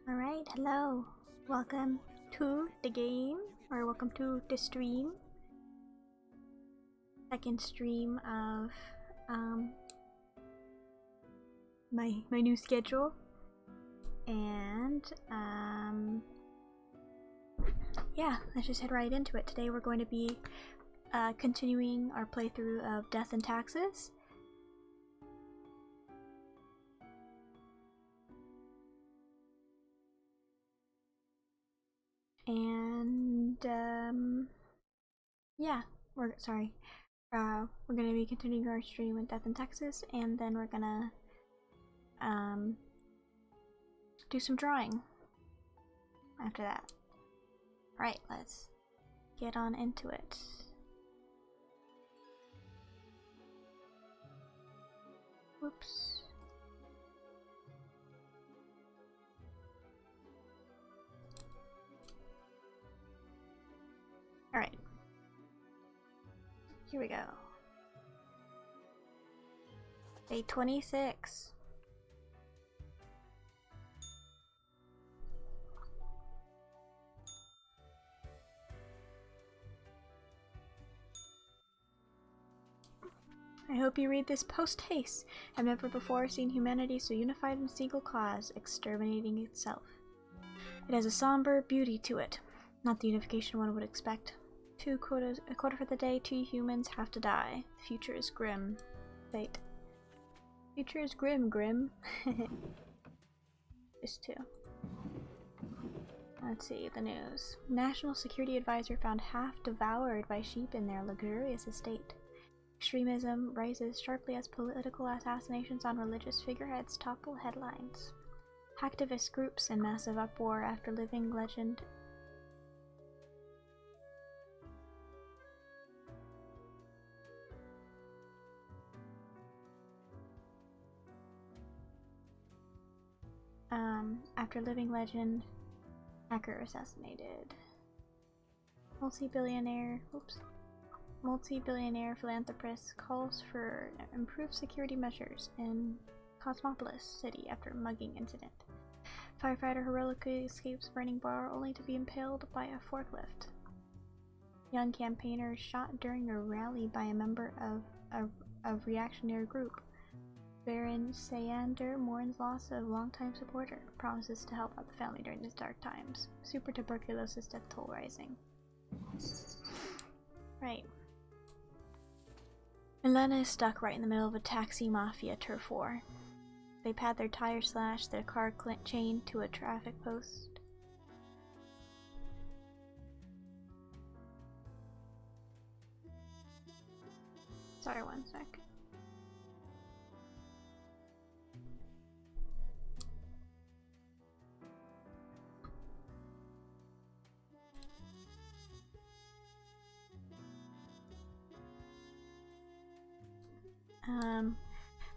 Alright, hello. Welcome to the game, or welcome to the stream. Second stream of my new schedule. And yeah, let's just head right into it. Today we're going to be continuing our playthrough of Death and Taxes. And yeah, we're gonna be continuing our stream with Death in Texas, and then we're gonna do some drawing after that. Alright, let's get on into it. Whoops. Alright. Here we go. Day 26. I hope you read this post-haste. I've never before seen humanity so unified in a single cause, exterminating itself. It has a somber beauty to it, not the unification one would expect. A quota for the day, 2 humans have to die. The future is grim. Fate. Future is grim. Just 2. Let's see, the news. National Security Advisor found half devoured by sheep in their luxurious estate. Extremism rises sharply as political assassinations on religious figureheads topple headlines. Hacktivist groups in massive uproar after living legend hacker assassinated. Multi-billionaire philanthropist calls for improved security measures in Cosmopolis City after mugging incident. Firefighter heroically escapes burning bar only to be impaled by a forklift. Young campaigners shot during a rally by a member of a reactionary group. Baron Sayander mourns loss of longtime supporter, promises to help out the family during these dark times. Super tuberculosis death toll rising. Right. Milena is stuck right in the middle of a taxi mafia turf war. They pad their tire slash their car chained to a traffic post. Sorry, one sec.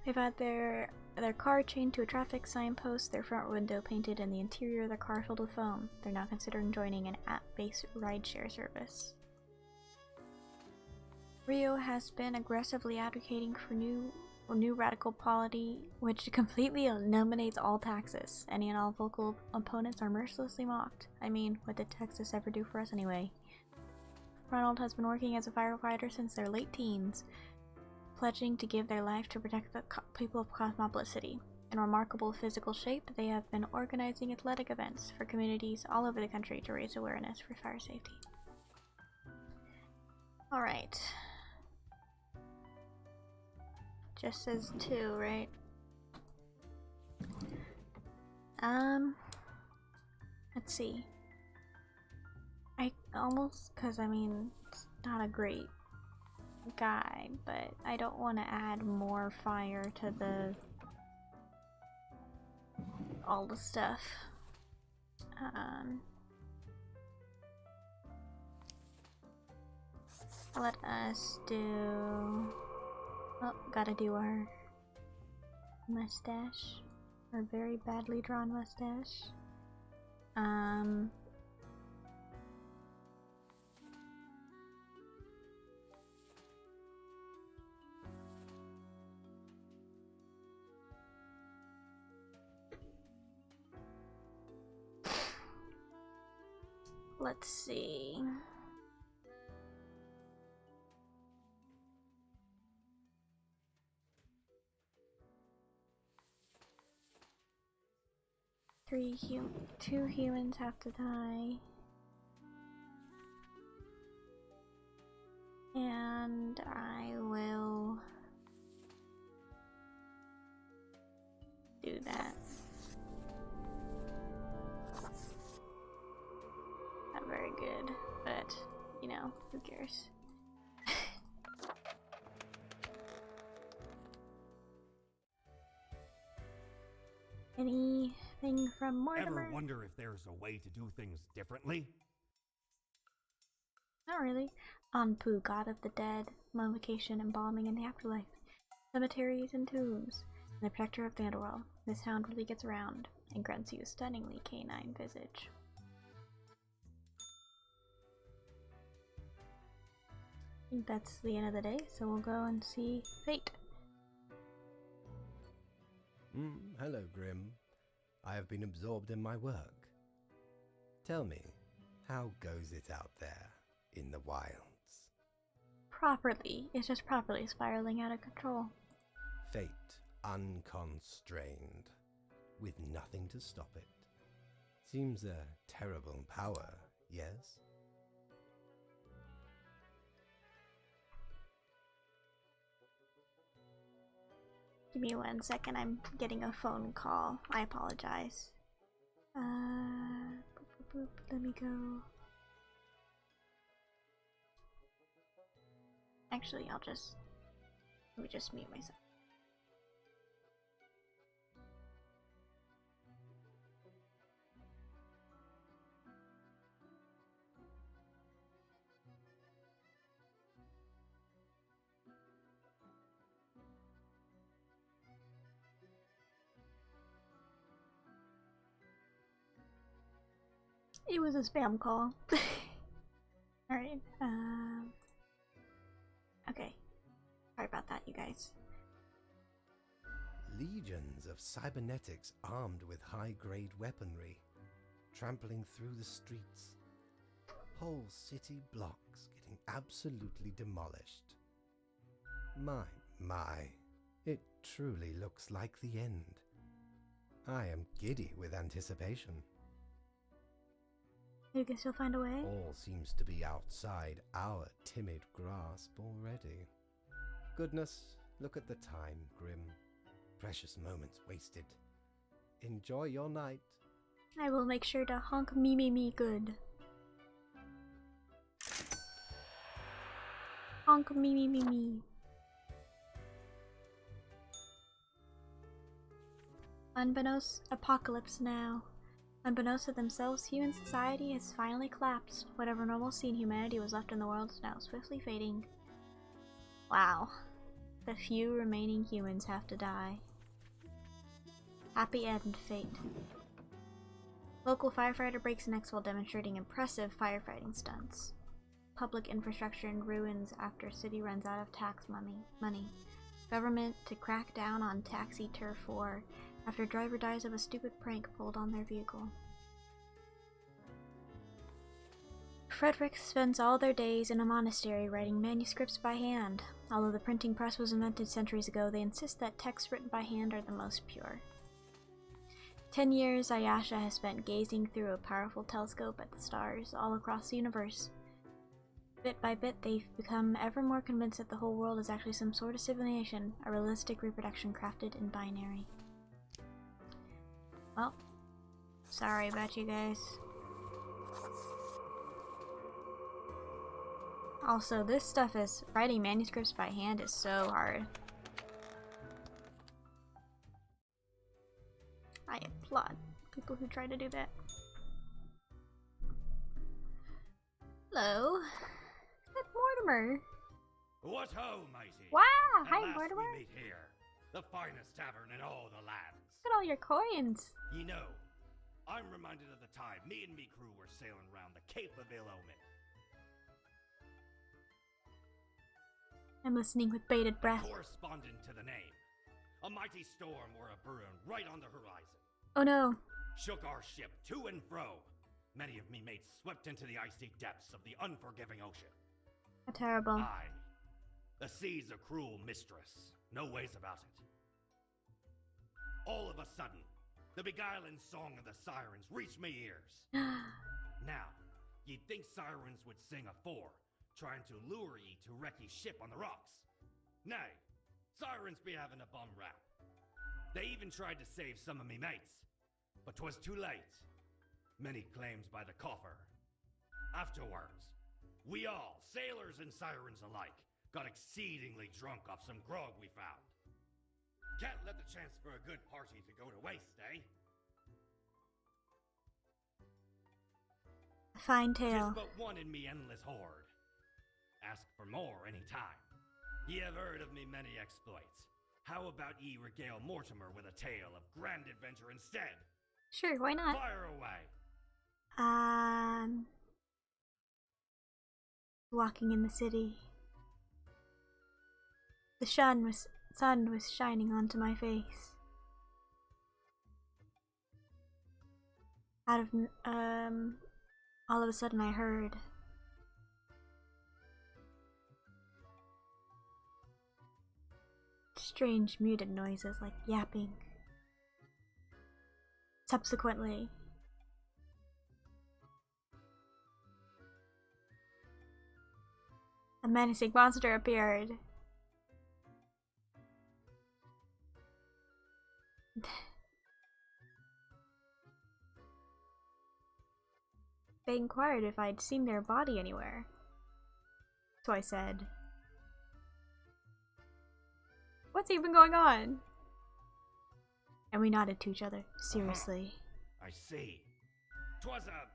They've had their car chained to a traffic signpost, their front window painted, and the interior of their car filled with foam. They're now considering joining an app-based rideshare service. Rio has been aggressively advocating for new radical polity, which completely eliminates all taxes. Any and all vocal opponents are mercilessly mocked. I mean, what did Texas ever do for us anyway? Ronald has been working as a firefighter since their late teens, pledging to give their life to protect the people of Cosmopolis City. In remarkable physical shape, they have been organizing athletic events for communities all over the country to raise awareness for fire safety. Alright. Just says 2, right? Let's see. Cause I mean, it's not a great guy, but I don't want to add more fire to all the stuff. Let us do... Oh, gotta do our mustache. Our very badly drawn mustache. Let's see. Two humans have to die. And I will do that. Not very good, but you know, who cares? Anything from Mortimer? Ever wonder if there's a way to do things differently? Not really. Anpu, god of the dead, mummification, embalming in the afterlife, cemeteries and tombs, and the protector of the underworld. This hound really gets around and grants you a stunningly canine visage. I think that's the end of the day, so we'll go and see Fate. Hello, Grim. I have been absorbed in my work. Tell me, how goes it out there in the wilds? Properly. It's just properly spiraling out of control. Fate unconstrained, with nothing to stop it. Seems a terrible power, yes? Give me 1 second, I'm getting a phone call. I apologize. Let me go. Actually, let me just mute myself. It was a spam call. Alright, okay. Sorry about that, you guys. Legions of cybernetics armed with high-grade weaponry, trampling through the streets. Whole city blocks getting absolutely demolished. My, it truly looks like the end. I am giddy with anticipation. You can still find a way? All seems to be outside our timid grasp already. Goodness, look at the time, Grim. Precious moments wasted. Enjoy your night. I will make sure to honk me good. Honk me. Unbeknownst apocalypse now. Unbeknownst to themselves, human society has finally collapsed. Whatever normalcy and humanity was left in the world is now swiftly fading. Wow. The few remaining humans have to die. Happy end, Fate. Local firefighter breaks necks while demonstrating impressive firefighting stunts. Public infrastructure in ruins after city runs out of tax money. Government to crack down on taxi turf war after driver dies of a stupid prank pulled on their vehicle. Frederick spends all their days in a monastery writing manuscripts by hand. Although the printing press was invented centuries ago, they insist that texts written by hand are the most pure. 10 years Ayasha has spent gazing through a powerful telescope at the stars all across the universe. Bit by bit, they've become ever more convinced that the whole world is actually some sort of simulation, a realistic reproduction crafted in binary. Well, sorry about you guys. Also, this stuff is, writing manuscripts by hand is so hard. I applaud people who try to do that. Hello. That's Mortimer. What ho, matey! Wow, At hi last Mortimer. we meet here, the finest tavern in all the lands. Look at all your coins. You know, I'm reminded of the time me and me crew were sailing around the Cape of Ill Omen. I'm listening with bated breath. Corresponding to the name, a mighty storm were a brewing right on the horizon. Oh no. Shook our ship to and fro. many of me mates swept into the icy depths of the unforgiving ocean. How terrible. Aye, the sea's a cruel mistress, no ways about it. All of a sudden, the beguiling song of the sirens reached me ears. Now, you'd think sirens would sing afore, trying to lure ye to wreck ye ship on the rocks. Nay, sirens be having a bum rap. They even tried to save some of me mates, but 'twas too late. Many claims by the coffer. Afterwards, we all, sailors and sirens alike, got exceedingly drunk off some grog we found. Can't let the chance for a good party to go to waste, eh? A fine 'Tis tale. but one in me endless horde. Ask for more any time. Ye have heard of me many exploits. How about ye regale Mortimer with a tale of grand adventure instead? Sure, why not? Fire away! Walking in the city. The sun was shining onto my face. Out of all of a sudden I heard strange muted noises like yapping. Subsequently, a menacing monster appeared. They inquired if I'd seen their body anywhere. So I said, "What's even going on?" And we nodded to each other, seriously. I see. 'Twas a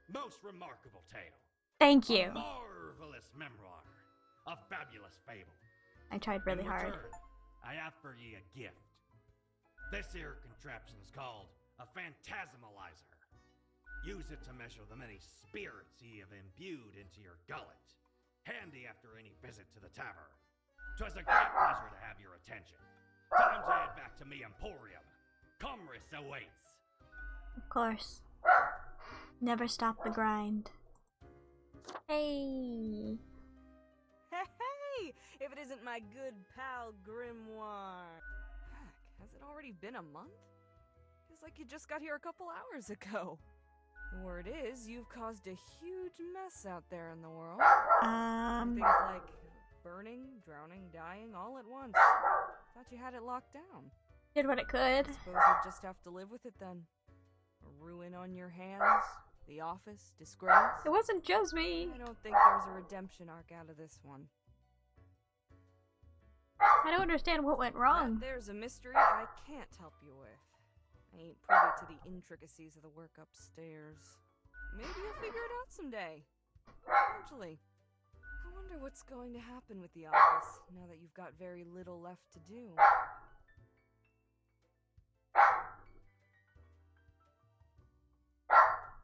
most remarkable tale. Thank A you. marvelous memoir. A fabulous fable. I tried really In hard. return, I have for ye a gift. This here contraption's called a phantasmalizer. Use it to measure the many spirits ye have imbued into your gullet. Handy after any visit to the tavern. 'Twas a great pleasure to have your attention. Time to head back to me emporium. Commerce awaits. Of course. Never stop the grind. Hey! Hey! If it isn't my good pal Grimoire. Heck, has it already been a month? Feels like you just got here a couple hours ago. The word is, you've caused a huge mess out there in the world. Things like burning, drowning, dying, all at once. Thought you had it locked down. Did what it could. Suppose you'll just have to live with it then. A ruin on your hands, the office, disgrace. It wasn't just me. I don't think there's a redemption arc out of this one. I don't understand what went wrong. There's a mystery I can't help you with. I ain't privy to the intricacies of the work upstairs. Maybe you'll figure it out someday. Eventually. I wonder what's going to happen with the office, now that you've got very little left to do.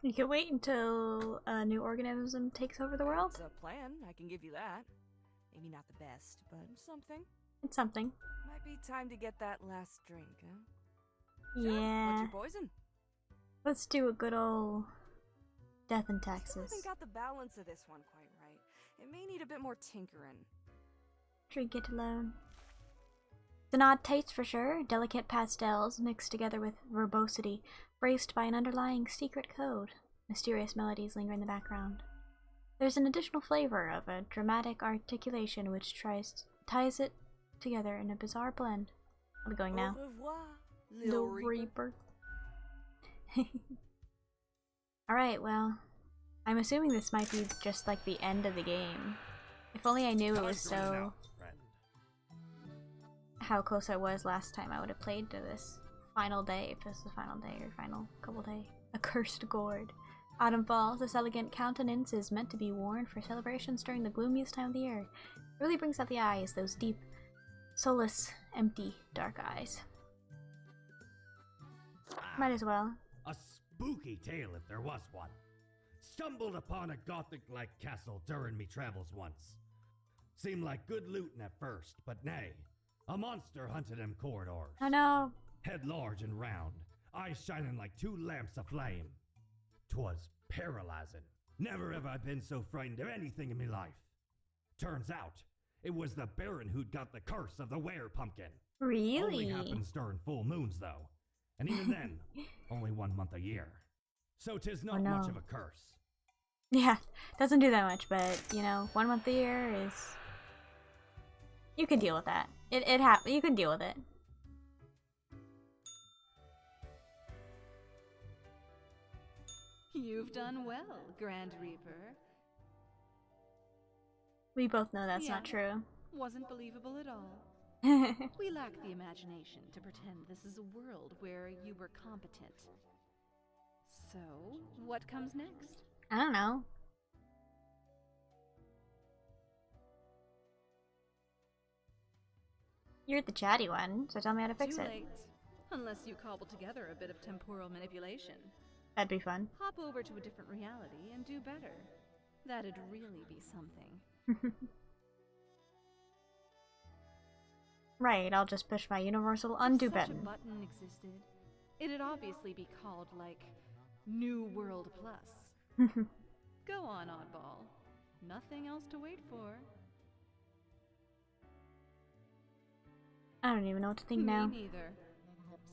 You can wait until a new organism takes over the world. It's a plan, I can give you that. Maybe not the best, but something. It's something. Might be time to get that last drink, huh? So, Yeah. what's your poison? Let's do a good old death in Still Texas. haven't got the balance of this one quite right. It may need a bit more tinkering. Drink it alone. It's an odd taste for sure. Delicate pastels mixed together with verbosity, braced by an underlying secret code. Mysterious melodies linger in the background. There's an additional flavor of a dramatic articulation which ties it together in a bizarre blend. I'll be going now. Au revoir, Little Reaper. Alright, well, I'm assuming this might be just like the end of the game. If only I knew it was so... how close I was last time I would have played to this final day, if this is the final day or final couple day. Accursed gourd. Autumn falls. This elegant countenance is meant to be worn for celebrations during the gloomiest time of the year. It really brings out the eyes, those deep, soulless, empty, dark eyes. Might as well. A spooky tale if there was one. Stumbled upon a gothic-like castle during me travels once. Seemed like good looting at first, but nay. A monster hunted them corridors. Oh no. Head large and round, eyes shining like two lamps aflame. 'Twas Paralyzing. Never have I been so frightened of anything in me life. Turns out, it was the Baron who'd got the curse of the were-pumpkin. Really? Only happens during full moons, though. And even then, only 1 month a year. So 'tis not no. much of a curse. Yeah, doesn't do that much, but, you know, 1 month a year is... You can deal with that. You can deal with it. You've done well, Grand Reaper. We both know that's Yeah. not true. Wasn't believable at all. We lack the imagination to pretend this is a world where you were competent. So, what comes next? I don't know. You're the chatty one, so tell me how to fix Too it. late. Unless you cobble together a bit of temporal manipulation. That'd be fun. Hop over to a different reality and do better. That'd really be something. Right, I'll just push my universal undo If such button. a button existed, it'd obviously be called, like, New World Plus. Go on, oddball. Nothing else to wait for. I don't even know what to think now. Me neither.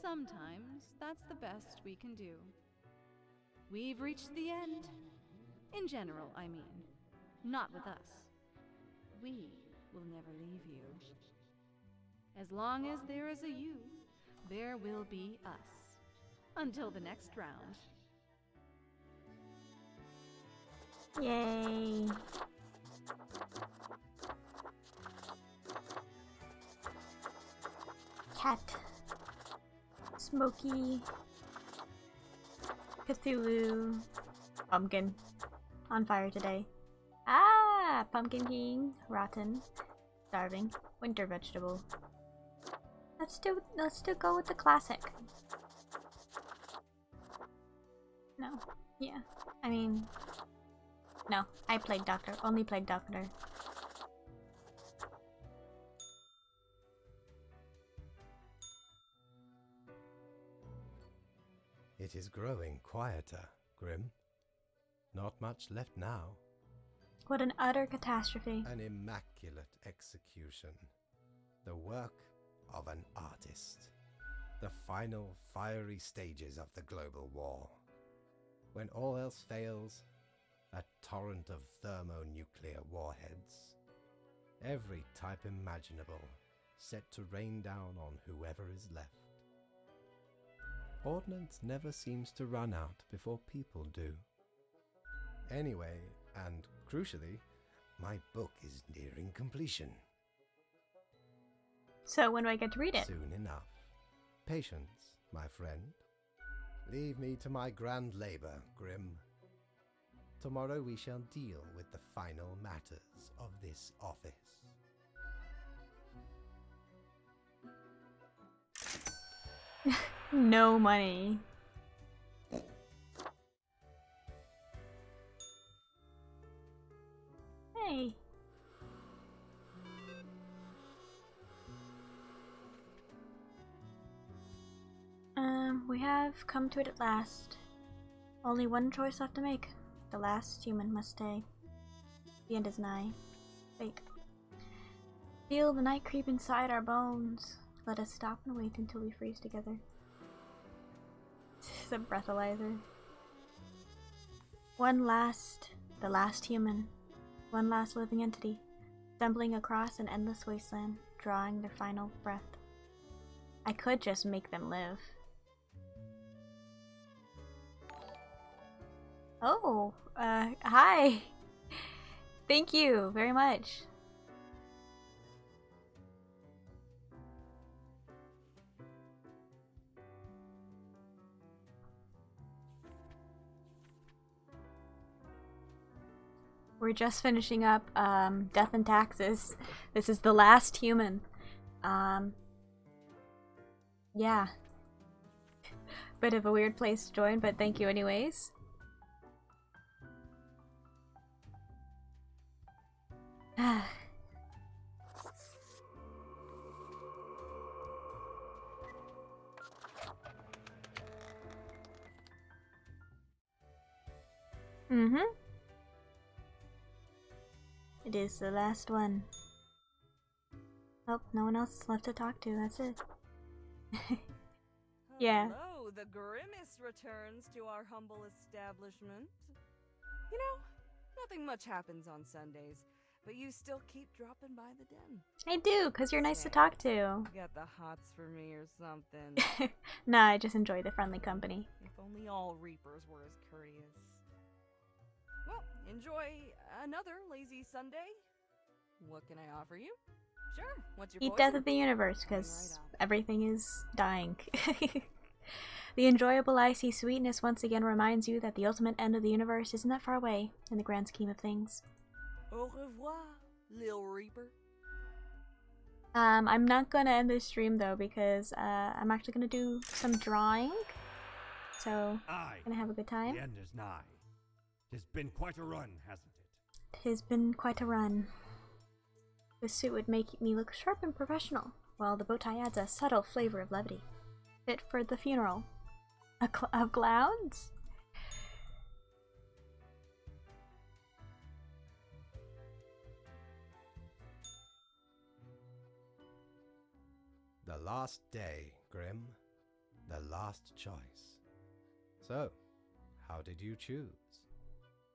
Sometimes that's the best we can do. We've reached the end. In general, I mean. Not with us. We will never leave you. As long as there is a you, there will be us. Until the next round. Yay. Cat. Smokey. Cthulhu. Pumpkin. On fire today. Ah! Pumpkin King. Rotten. Starving. Winter vegetable. Let's still go with the classic. No. Yeah. I mean... No. I played Doctor. Only played Doctor. It is growing quieter, Grim. Not much left now. What an utter catastrophe. An immaculate execution. The work of an artist. The final fiery stages of the global war. When all else fails, a torrent of thermonuclear warheads. Every type imaginable, set to rain down on whoever is left. Ordnance never seems to run out before people do. Anyway, and crucially, my book is nearing completion. So when do I get to read it? Soon enough. Patience, my friend. Leave me to my grand labor, Grim. Tomorrow we shall deal with the final matters of this office. No money. Hey. We have come to it at last. Only one choice left to make. The last human must stay. The end is nigh. Fate. Feel the night creep inside our bones. Let us stop and wait until we freeze together. This is a breathalyzer. The last human. One last living entity. Stumbling across an endless wasteland, drawing their final breath. I could just make them live. Oh, hi! Thank you very much. We're just finishing up Death and Taxes. This is the last human. Yeah. Bit of a weird place to join, but thank you anyways. Mm-hmm. It is the last one. Oh, no one else left to talk to, that's it. Yeah. Hello, the Grimmest returns to our humble establishment. You know, nothing much happens on Sundays, but you still keep dropping by the den. I do, because you're nice to Say, talk to. You got the hots for me or something. Nah, I just enjoy the friendly company. If only all Reapers were as courteous. Well, enjoy another lazy Sunday. What can I offer you? Sure, what's your Eat poison? Death of the Universe, Coming because right up. everything is dying. The enjoyable icy sweetness once again reminds you that the ultimate end of the universe isn't that far away in the grand scheme of things. Au revoir, Lil Reaper. I'm not gonna end this stream though because I'm actually gonna do some drawing. So, Aye, gonna have a good time. the end is nigh. 'Tis been quite a run, hasn't it? Tis been quite a run. This suit would make me look sharp and professional, while the bow tie adds a subtle flavor of levity. Fit for the funeral. Of clowns? The last day, Grim. The last choice. So, how did you choose?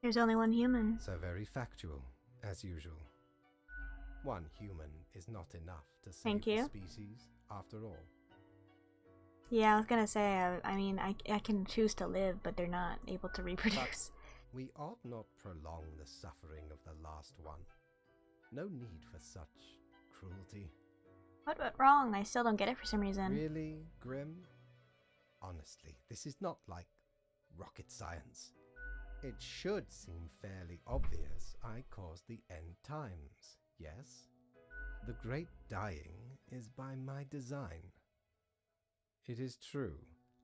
There's only one human. So very factual, as usual. One human is not enough to save Thank the you. species, after all. Yeah, I was gonna say, I mean, I can choose to live, but they're not able to reproduce. We ought not prolong the suffering of the last one. No need for such cruelty. What went wrong? I still don't get it for some reason. Really, Grim? Honestly, this is not like rocket science. It should seem fairly obvious I caused the end times, yes? The great dying is by my design. It is true,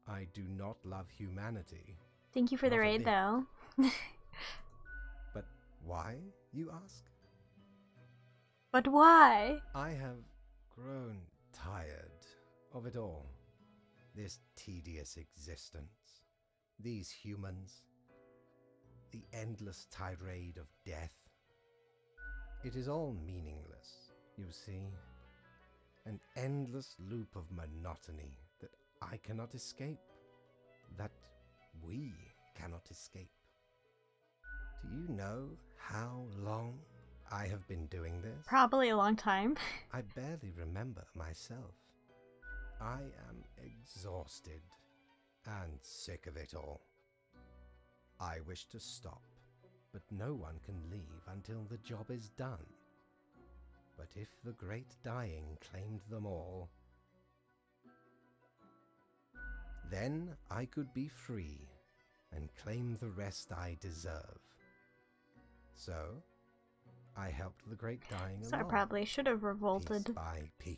I do not love humanity. Thank you for the Not a raid, bit. though. But why, you ask? But why? I have grown tired of it all. This tedious existence. These humans. The endless tirade of death. It is all meaningless, you see. An endless loop of monotony that I cannot escape. That we cannot escape. Do you know how long I have been doing this? Probably a long time. I barely remember myself. I am exhausted and sick of it all. I wish to stop, but no one can leave until the job is done. But if the great dying claimed them all, then I could be free and claim the rest I deserve. So, I helped the great dying So I along. probably should have Piece revolted by piece.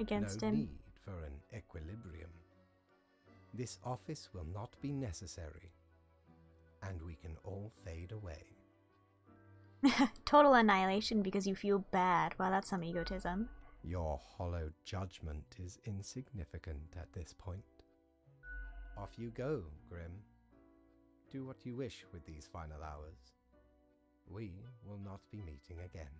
against No him. need for an equilibrium. This office will not be necessary, and we can all fade away. Total annihilation because you feel bad. Wow, that's some egotism. Your hollow judgment is insignificant at this point. Off you go, Grim. Do what you wish with these final hours. We will not be meeting again.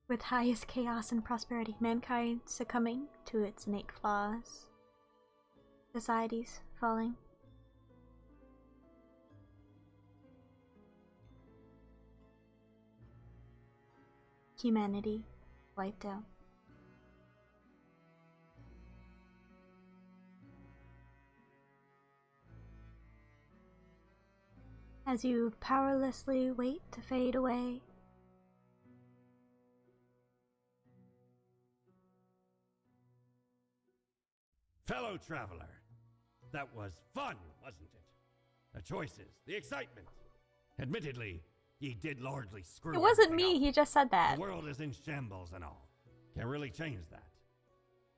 With highest chaos and prosperity, mankind succumbing to its innate flaws, societies falling. Humanity wiped out. As you powerlessly wait to fade away, Fellow traveler, that was fun, wasn't it? The choices, the excitement. Admittedly, ye did largely screw it wasn't everything me, up. he just said that. The world is in shambles and all. Can't really change that.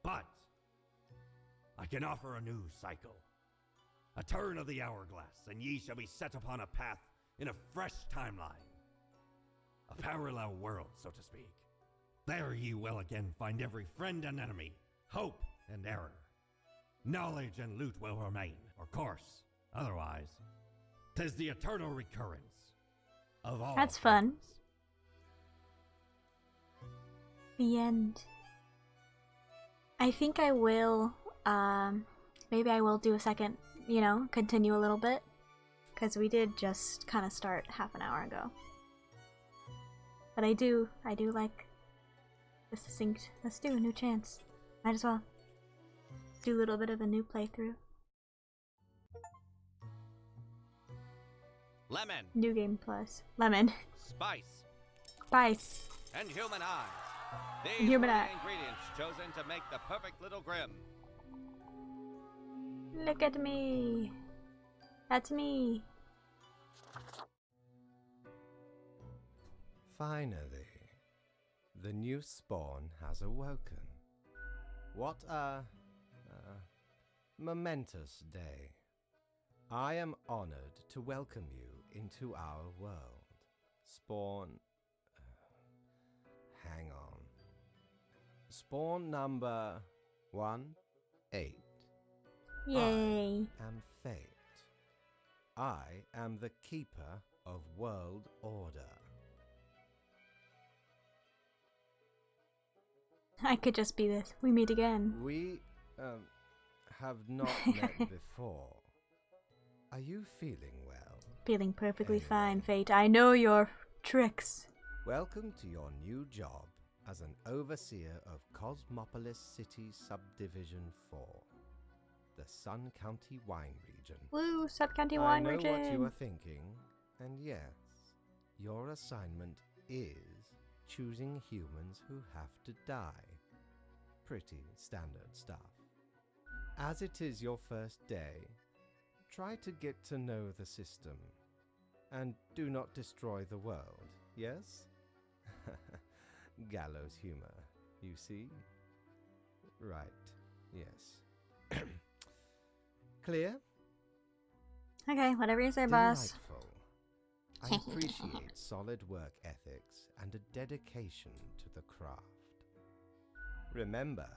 But I can offer a new cycle. A turn of the hourglass, and ye shall be set upon a path in a fresh timeline. A parallel world, so to speak. There ye will again find every friend and enemy, hope and error. Knowledge and loot will remain, of course. Otherwise, 'tis the eternal recurrence of all. That's fun. things. The end. I think I will, maybe I will do a second, continue a little bit. Because we did just kind of start half an hour ago. But I do like the succinct. Let's do a new chance. Might as well. Do a little bit of a new playthrough. Lemon, New game plus. Lemon. spice, Spice. and human eyes. These Human were eye. the ingredients chosen to make the perfect little Grim. Look at me. That's me. Finally, the new spawn has awoken. What a momentous day. I am honored to welcome you into our world. Spawn... hang on. Spawn number 1-8. Yay. I am Fate. I am the keeper of world order. I could just be this. We meet again. We have not met before. Are you feeling well? Feeling perfectly Anyway. fine, Fate. I know your tricks. Welcome to your new job as an overseer of Cosmopolis City Subdivision 4, the Sun County Wine Region. Woo, Sub-County I Wine know Region. what you are thinking, and yes, your assignment is choosing humans who have to die. Pretty standard stuff. As it is your first day, try to get to know the system, and do not destroy the world, yes? Gallows humor, you see? Right, yes. Clear? Okay, whatever you say, boss. Delightful. I appreciate solid work ethics and a dedication to the craft. Remember,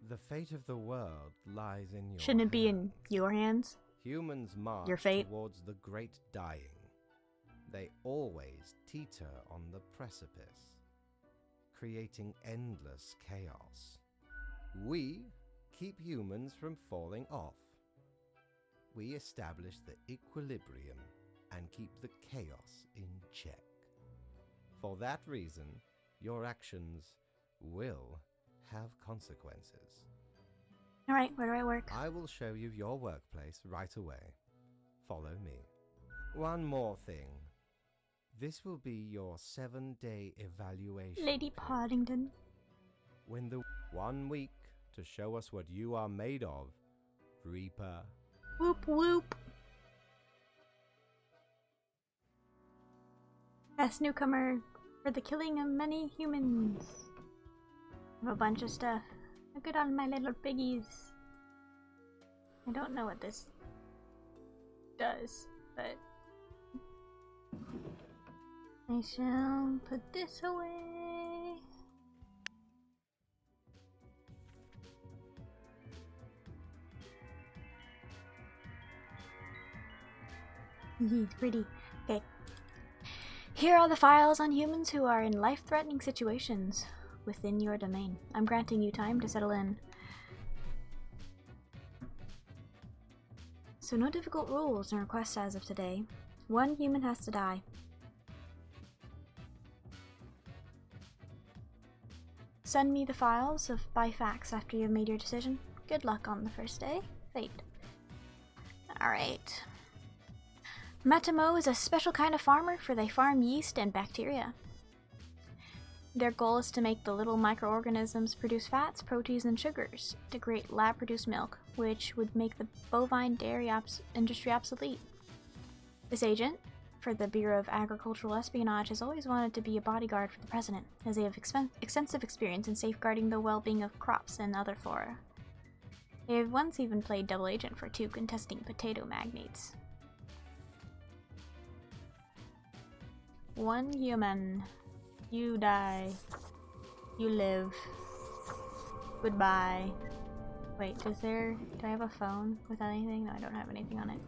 the fate of the world lies in your Shouldn't it be in hands. your hands? Humans march Your fate? towards the great dying. They always teeter on the precipice, creating endless chaos. We keep humans from falling off. We establish the equilibrium and keep the chaos in check. For that reason, your actions will have consequences. Alright, where do I work? I will show you your workplace right away. Follow me. One more thing. This will be your 7-day evaluation. Lady period. Partington. When the 1 week to show us what you are made of, Reaper. Whoop whoop. Best newcomer for the killing of many humans. I have a bunch of stuff. Look at all my little piggies. I don't know what this does, but I shall put this away. It's pretty. Okay. Here are the files on humans who are in life-threatening situations within your domain. I'm granting you time to settle in. So no difficult rules and requests as of today. One human has to die. Send me the files by fax after you've made your decision. Good luck on the first day. Fate. Alright. Matamo is a special kind of farmer, for they farm yeast and bacteria. Their goal is to make the little microorganisms produce fats, proteins, and sugars to create lab-produced milk, which would make the bovine dairy industry obsolete. This agent, for the Bureau of Agricultural Espionage, has always wanted to be a bodyguard for the president, as they have extensive experience in safeguarding the well-being of crops and other flora. They have once even played double agent for 2 contesting potato magnates. 1 human. You die. You live. Goodbye. Wait, do I have a phone with anything? No, I don't have anything on it.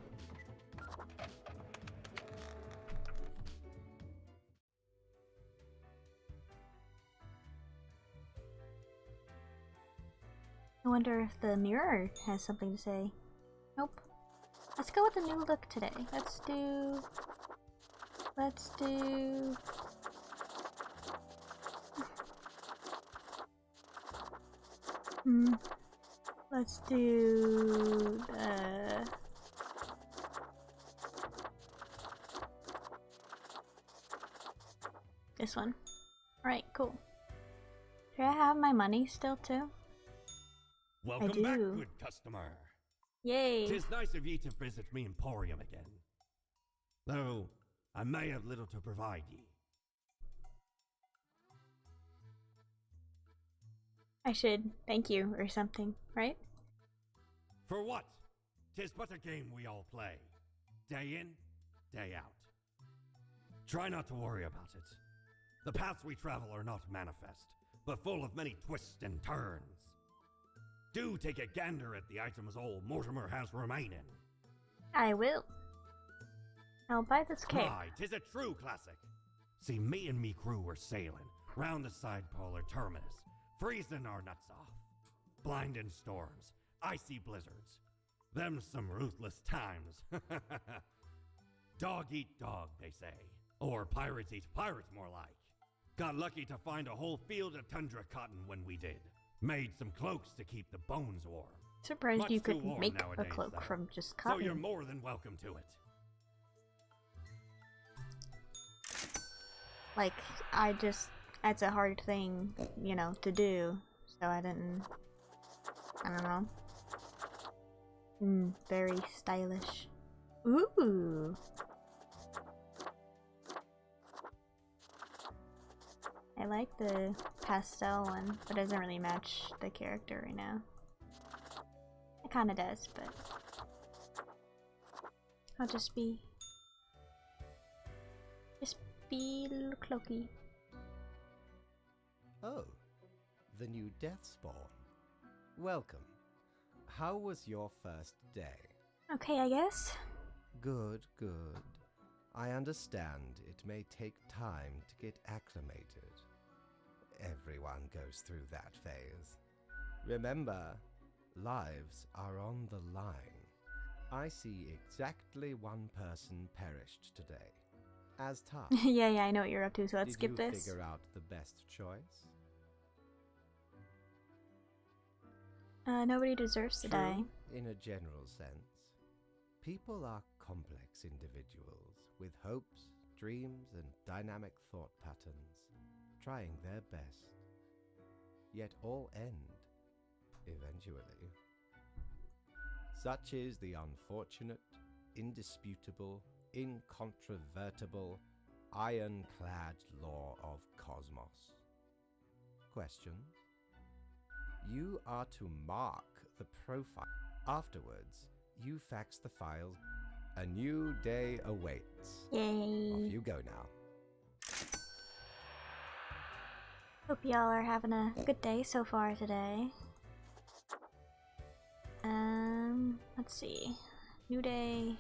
I wonder if the mirror has something to say. Nope. Let's go with a new look today. Let's do... Let's do... this one. Alright, cool. Do I have my money still too? Welcome do. back, good customer. Yay! 'Tis nice of ye to visit me emporium again. Though I may have little to provide ye. I should thank you or something, right? For what? 'Tis but a game we all play. Day in, day out. Try not to worry about it. The paths we travel are not manifest, but full of many twists and turns. Do take a gander at the items old Mortimer has remaining. I will. I'll buy this cake. Aye, 'tis a true classic. See, me and me crew were sailing round the side polar terminus, freezing our nuts off. Blinding storms, icy blizzards. Them some ruthless times. Dog eat dog, they say. Or pirates eat pirates, more like. Got lucky to find a whole field of tundra cotton when we did. Made some cloaks to keep the bones warm. Surprised Much you too could warm make a nowadays, cloak though. from just So cotton. you're more than welcome to it. Like, that's a hard thing, you know, to do. So I don't know. Very stylish. Ooh! I like the pastel one, but it doesn't really match the character right now. It kinda does, but I'll just be a little cloaky. Oh, the new Death Spawn. Welcome. How was your first day? Okay, I guess. Good, good. I understand it may take time to get acclimated. Everyone goes through that phase. Remember, lives are on the line. I see exactly one person perished today. As tasked. yeah, I know what you're up to, so let's Did skip you this. figure out the best choice? Nobody deserves to die. True, in a general sense. People are complex individuals with hopes, dreams, and dynamic thought patterns, trying their best. Yet all end, eventually. Such is the unfortunate, indisputable, incontrovertible, ironclad law of cosmos. Questions? You are to mark the profile. Afterwards, you fax the files. A new day awaits. Yay. Off you go now. Hope y'all are having a good day so far today. Let's see. New day.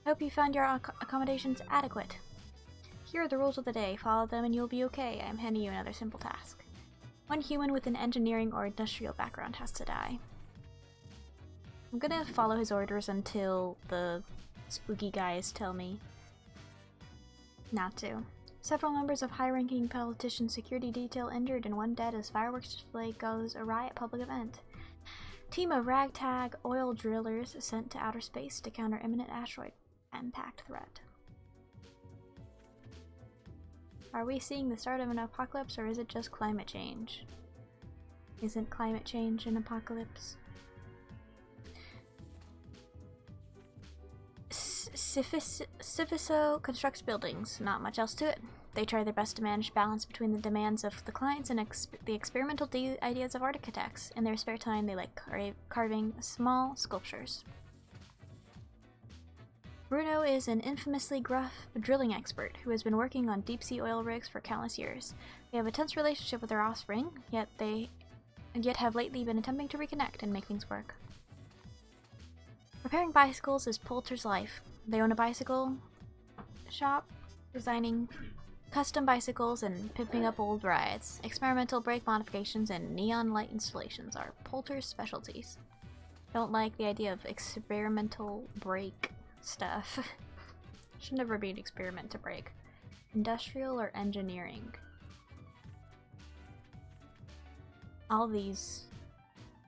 Hope you found your accommodations adequate. Here are the rules of the day. Follow them and you'll be okay. I'm handing you another simple task. One human with an engineering or industrial background has to die. I'm gonna follow his orders until the spooky guys tell me not to. Several members of high-ranking politician security detail injured and one dead as fireworks display goes awry at public event. Team of ragtag oil drillers sent to outer space to counter imminent asteroid impact threat. Are we seeing the start of an apocalypse or is it just climate change? Isn't climate change an apocalypse? Civiso constructs buildings. Not much else to it. They try their best to manage balance between the demands of the clients and the experimental ideas of architects. In their spare time, they like carving small sculptures. Bruno is an infamously gruff drilling expert who has been working on deep-sea oil rigs for countless years. They have a tense relationship with their offspring, yet they yet have lately been attempting to reconnect and make things work. Repairing bicycles is Poulter's life. They own a bicycle shop, designing custom bicycles and pimping up old rides. Experimental brake modifications and neon light installations are Poulter's specialties. Don't like the idea of experimental brake stuff. Should never be an experiment to break. Industrial or engineering. All these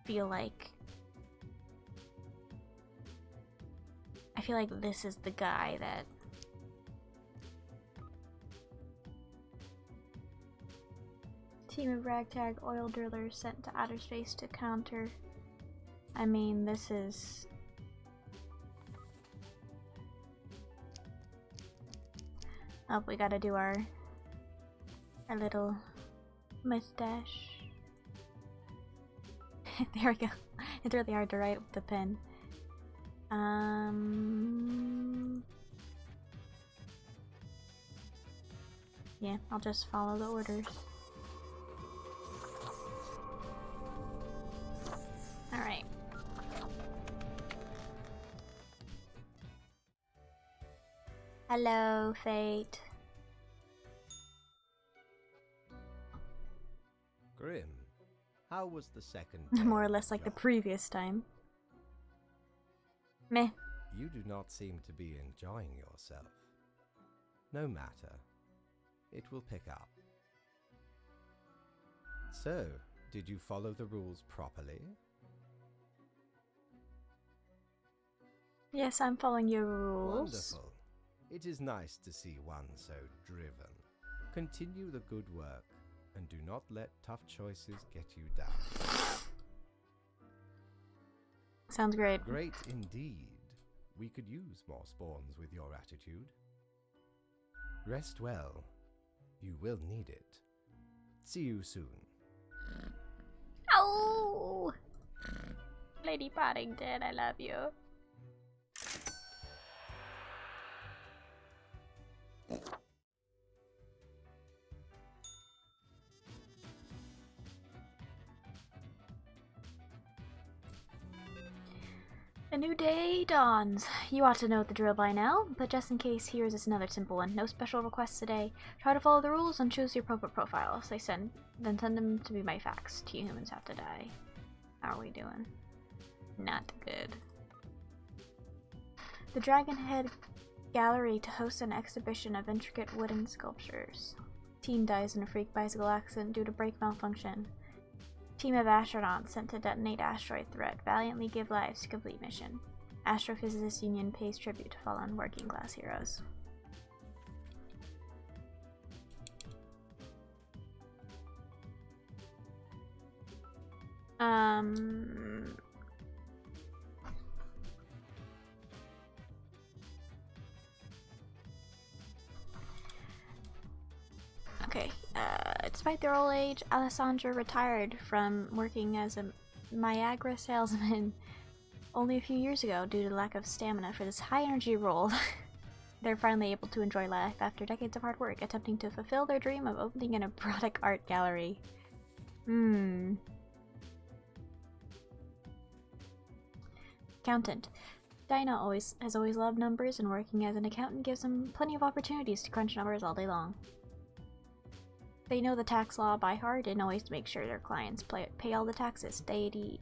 feel like... I feel like this is the guy that... Team of ragtag oil drillers sent to outer space to counter... I mean, this is... Oh, we gotta do our little mustache. There we go. It's really hard to write with the pen. Yeah, I'll just follow the orders. Alright. Hello, Fate. Grim, how was the second More or day less of like the job? previous time. Meh. You do not seem to be enjoying yourself. No matter. It will pick up. So, did you follow the rules properly? Yes, I'm following your rules. Wonderful. It is nice to see one so driven. Continue the good work, and do not let tough choices get you down. Sounds great. Great indeed. We could use more spawns with your attitude. Rest well. You will need it. See you soon. Oh! Lady Paddington, I love you. A new day dawns. You ought to know the drill by now, but just in case, here's just another simple one. No special requests today. Try to follow the rules and choose your appropriate profiles. Then send them to be my fax. 2 humans have to die. How are we doing? Not good. The Dragonhead Gallery to host an exhibition of intricate wooden sculptures. Team dies in a freak bicycle accident due to brake malfunction. Team of astronauts sent to detonate asteroid threat valiantly give lives to complete mission. Astrophysicist Union pays tribute to fallen working class heroes. Okay, despite their old age, Alessandra retired from working as a Niagara salesman only a few years ago due to lack of stamina for this high-energy role. They're finally able to enjoy life after decades of hard work, attempting to fulfill their dream of opening an erotic art gallery. Accountant. Dinah has always loved numbers, and working as an accountant gives them plenty of opportunities to crunch numbers all day long. They know the tax law by heart and always make sure their clients pay all the taxes. Deity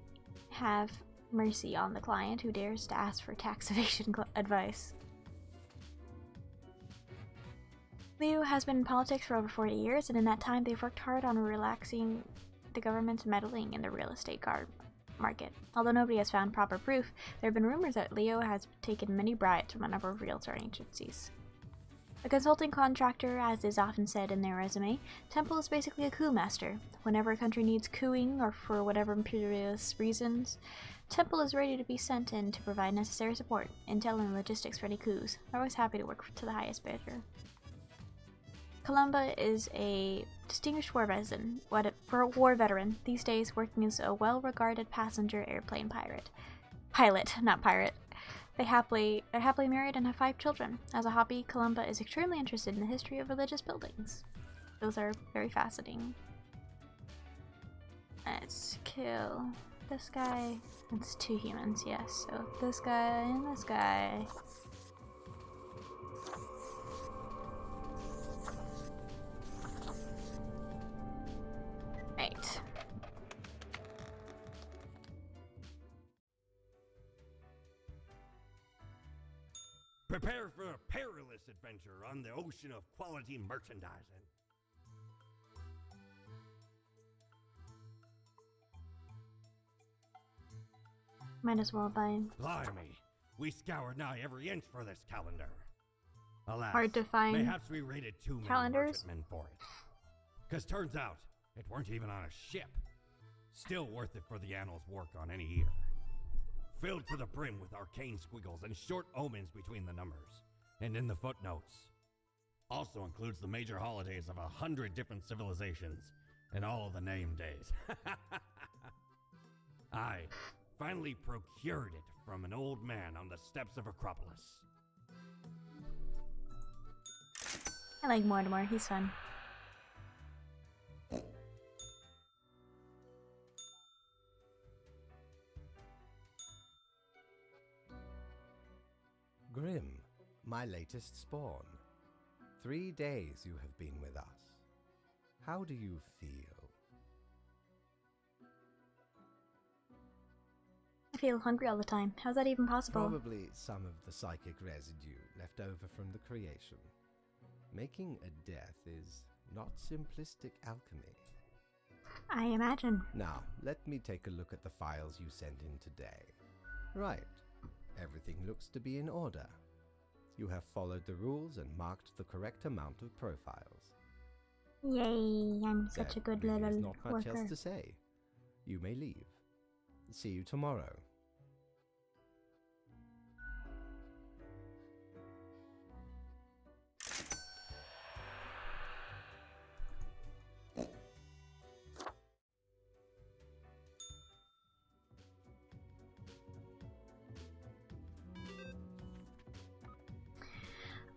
have mercy on the client who dares to ask for tax evasion advice. Leo has been in politics for over 40 years, and in that time they've worked hard on relaxing the government's meddling in the real estate market. Although nobody has found proper proof, there have been rumors that Leo has taken many bribes from a number of realtor agencies. A consulting contractor, as is often said in their resume, Temple is basically a coup master. Whenever a country needs cooing, or for whatever imperialist reasons, Temple is ready to be sent in to provide necessary support, intel, and logistics for any coups. They're always happy to work to the highest bidder. Columba is a distinguished war veteran, these days working as a well-regarded passenger airplane pilot, not pirate. They're happily married and have 5 children. As a hobby, Columba is extremely interested in the history of religious buildings. Those are very fascinating. Let's kill this guy. It's 2 humans, yes. So this guy and this guy. Right. Prepare for a perilous adventure on the ocean of quality merchandising. Might as well buy Blimey, we scoured nigh every inch for this calendar. Alas, hard to find mayhaps we raided too many calendars. merchantmen for it. 'Cause turns out, it weren't even on a ship. Still worth it for the annals' work on any year. Filled to the brim with arcane squiggles and short omens between the numbers, and in the footnotes. Also includes the major holidays of 100 different civilizations, and all the name days. I finally procured it from an old man on the steps of Acropolis. I like Mortimer, he's fun. Grim, my latest spawn. 3 days you have been with us. How do you feel? I feel hungry all the time. How's that even possible? Probably some of the psychic residue left over from the creation. Making a death is not simplistic alchemy. I imagine. Now, let me take a look at the files you sent in today. Right. Everything looks to be in order. You have followed the rules and marked the correct amount of profiles. Yay, I'm such a good There really little is not much worker. else to say. You may leave. See you tomorrow.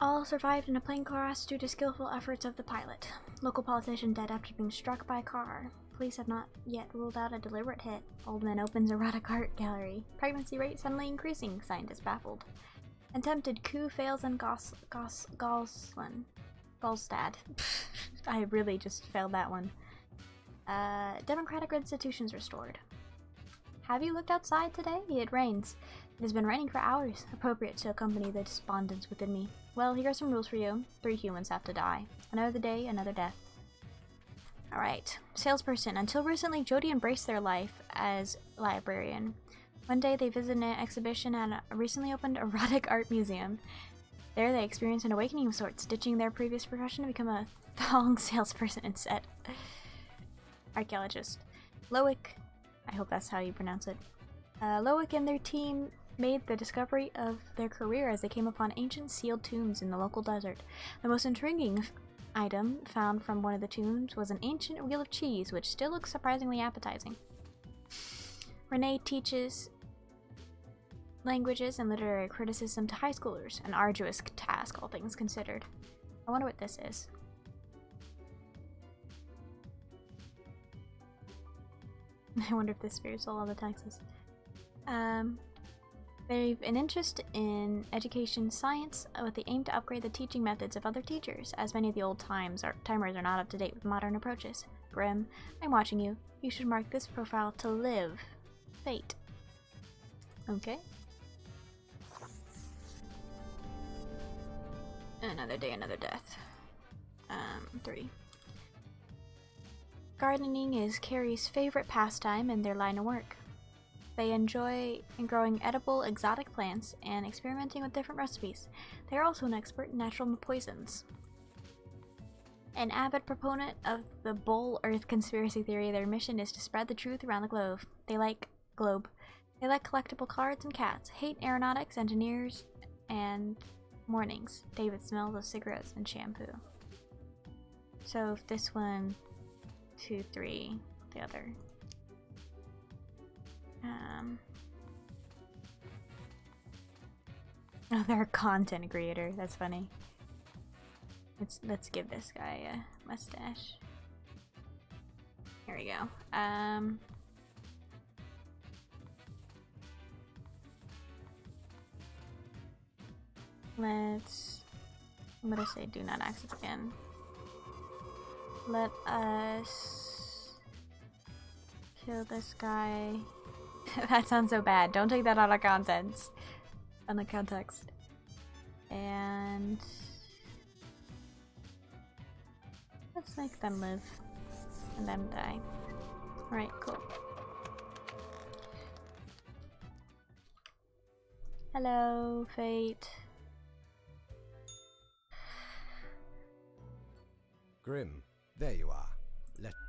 All survived in a plane crash due to skillful efforts of the pilot. Local politician dead after being struck by a car. Police have not yet ruled out a deliberate hit. Old man opens erotic art gallery. Pregnancy rate suddenly increasing. Scientist baffled. Attempted coup fails in Goslan. Golstad. I really just failed that one. Democratic institutions restored. Have you looked outside today? It rains. It has been raining for hours. Appropriate to accompany the despondence within me. Well, here are some rules for you. 3 humans have to die. Another day, another death. Alright. Salesperson. Until recently, Jody embraced their life as librarian. One day, they visited an exhibition at a recently opened erotic art museum. There, they experienced an awakening of sorts, ditching their previous profession to become a thong salesperson instead. Archaeologist. Loic. I hope that's how you pronounce it. Loic and their team made the discovery of their career as they came upon ancient sealed tombs in the local desert. The most intriguing item found from one of the tombs was an ancient wheel of cheese, which still looks surprisingly appetizing. Renee teaches languages and literary criticism to high schoolers, an arduous task, all things considered. I wonder what this is. I wonder if this spheres all the taxes. They've an interest in education science with the aim to upgrade the teaching methods of other teachers, as many of the old timers are not up to date with modern approaches. Grim, I'm watching you. You should mark this profile to live. Fate. Okay. Another day, another death. 3. Gardening is Carrie's favorite pastime in their line of work. They enjoy growing edible exotic plants and experimenting with different recipes. They are also an expert in natural poisons. An avid proponent of the Bull Earth conspiracy theory, their mission is to spread the truth around the globe. They like collectible cards and cats, hate aeronautics, engineers, and mornings. David smells of cigarettes and shampoo. So if this one, 2, 3, the other. Oh, they're a content creator. That's funny. Let's give this guy a mustache. Here we go. I'm gonna say do not access again. Let us kill this guy. That sounds so bad. Don't take that out of context. On the context. And let's make them live and them die. Alright, cool. Hello, Fate. Grim, there you are.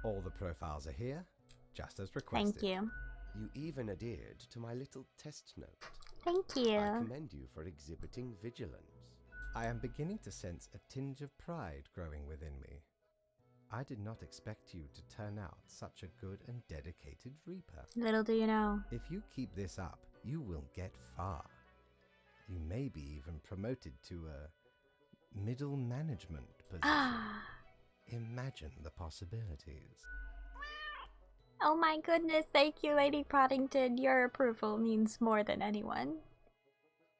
All the profiles are here, just as requested. Thank you. You even adhered to my little test note. Thank I you. commend you for exhibiting vigilance. I am beginning to sense a tinge of pride growing within me. I did not expect you to turn out such a good and dedicated Reaper. Little do you know. If you keep this up, you will get far. You may be even promoted to a middle management position. Imagine the possibilities. Oh my goodness, thank you, Lady Poddington. Your approval means more than anyone.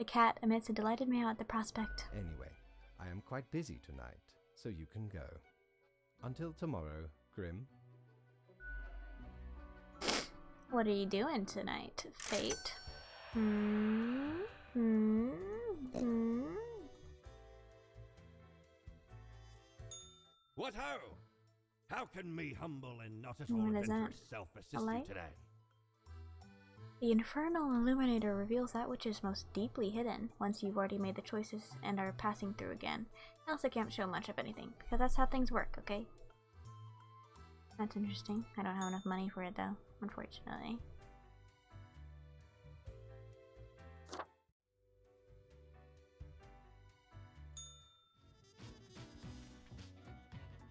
The cat emits a delighted meow at the prospect. Anyway, I am quite busy tonight, so you can go. Until tomorrow, Grim. What are you doing tonight, Fate? What ho! How can me humble and not at What all is that? adventurous self assist you light? today? The Infernal Illuminator reveals that which is most deeply hidden once you've already made the choices and are passing through again. I also can't show much of anything, because that's how things work, okay? That's interesting. I don't have enough money for it though, unfortunately.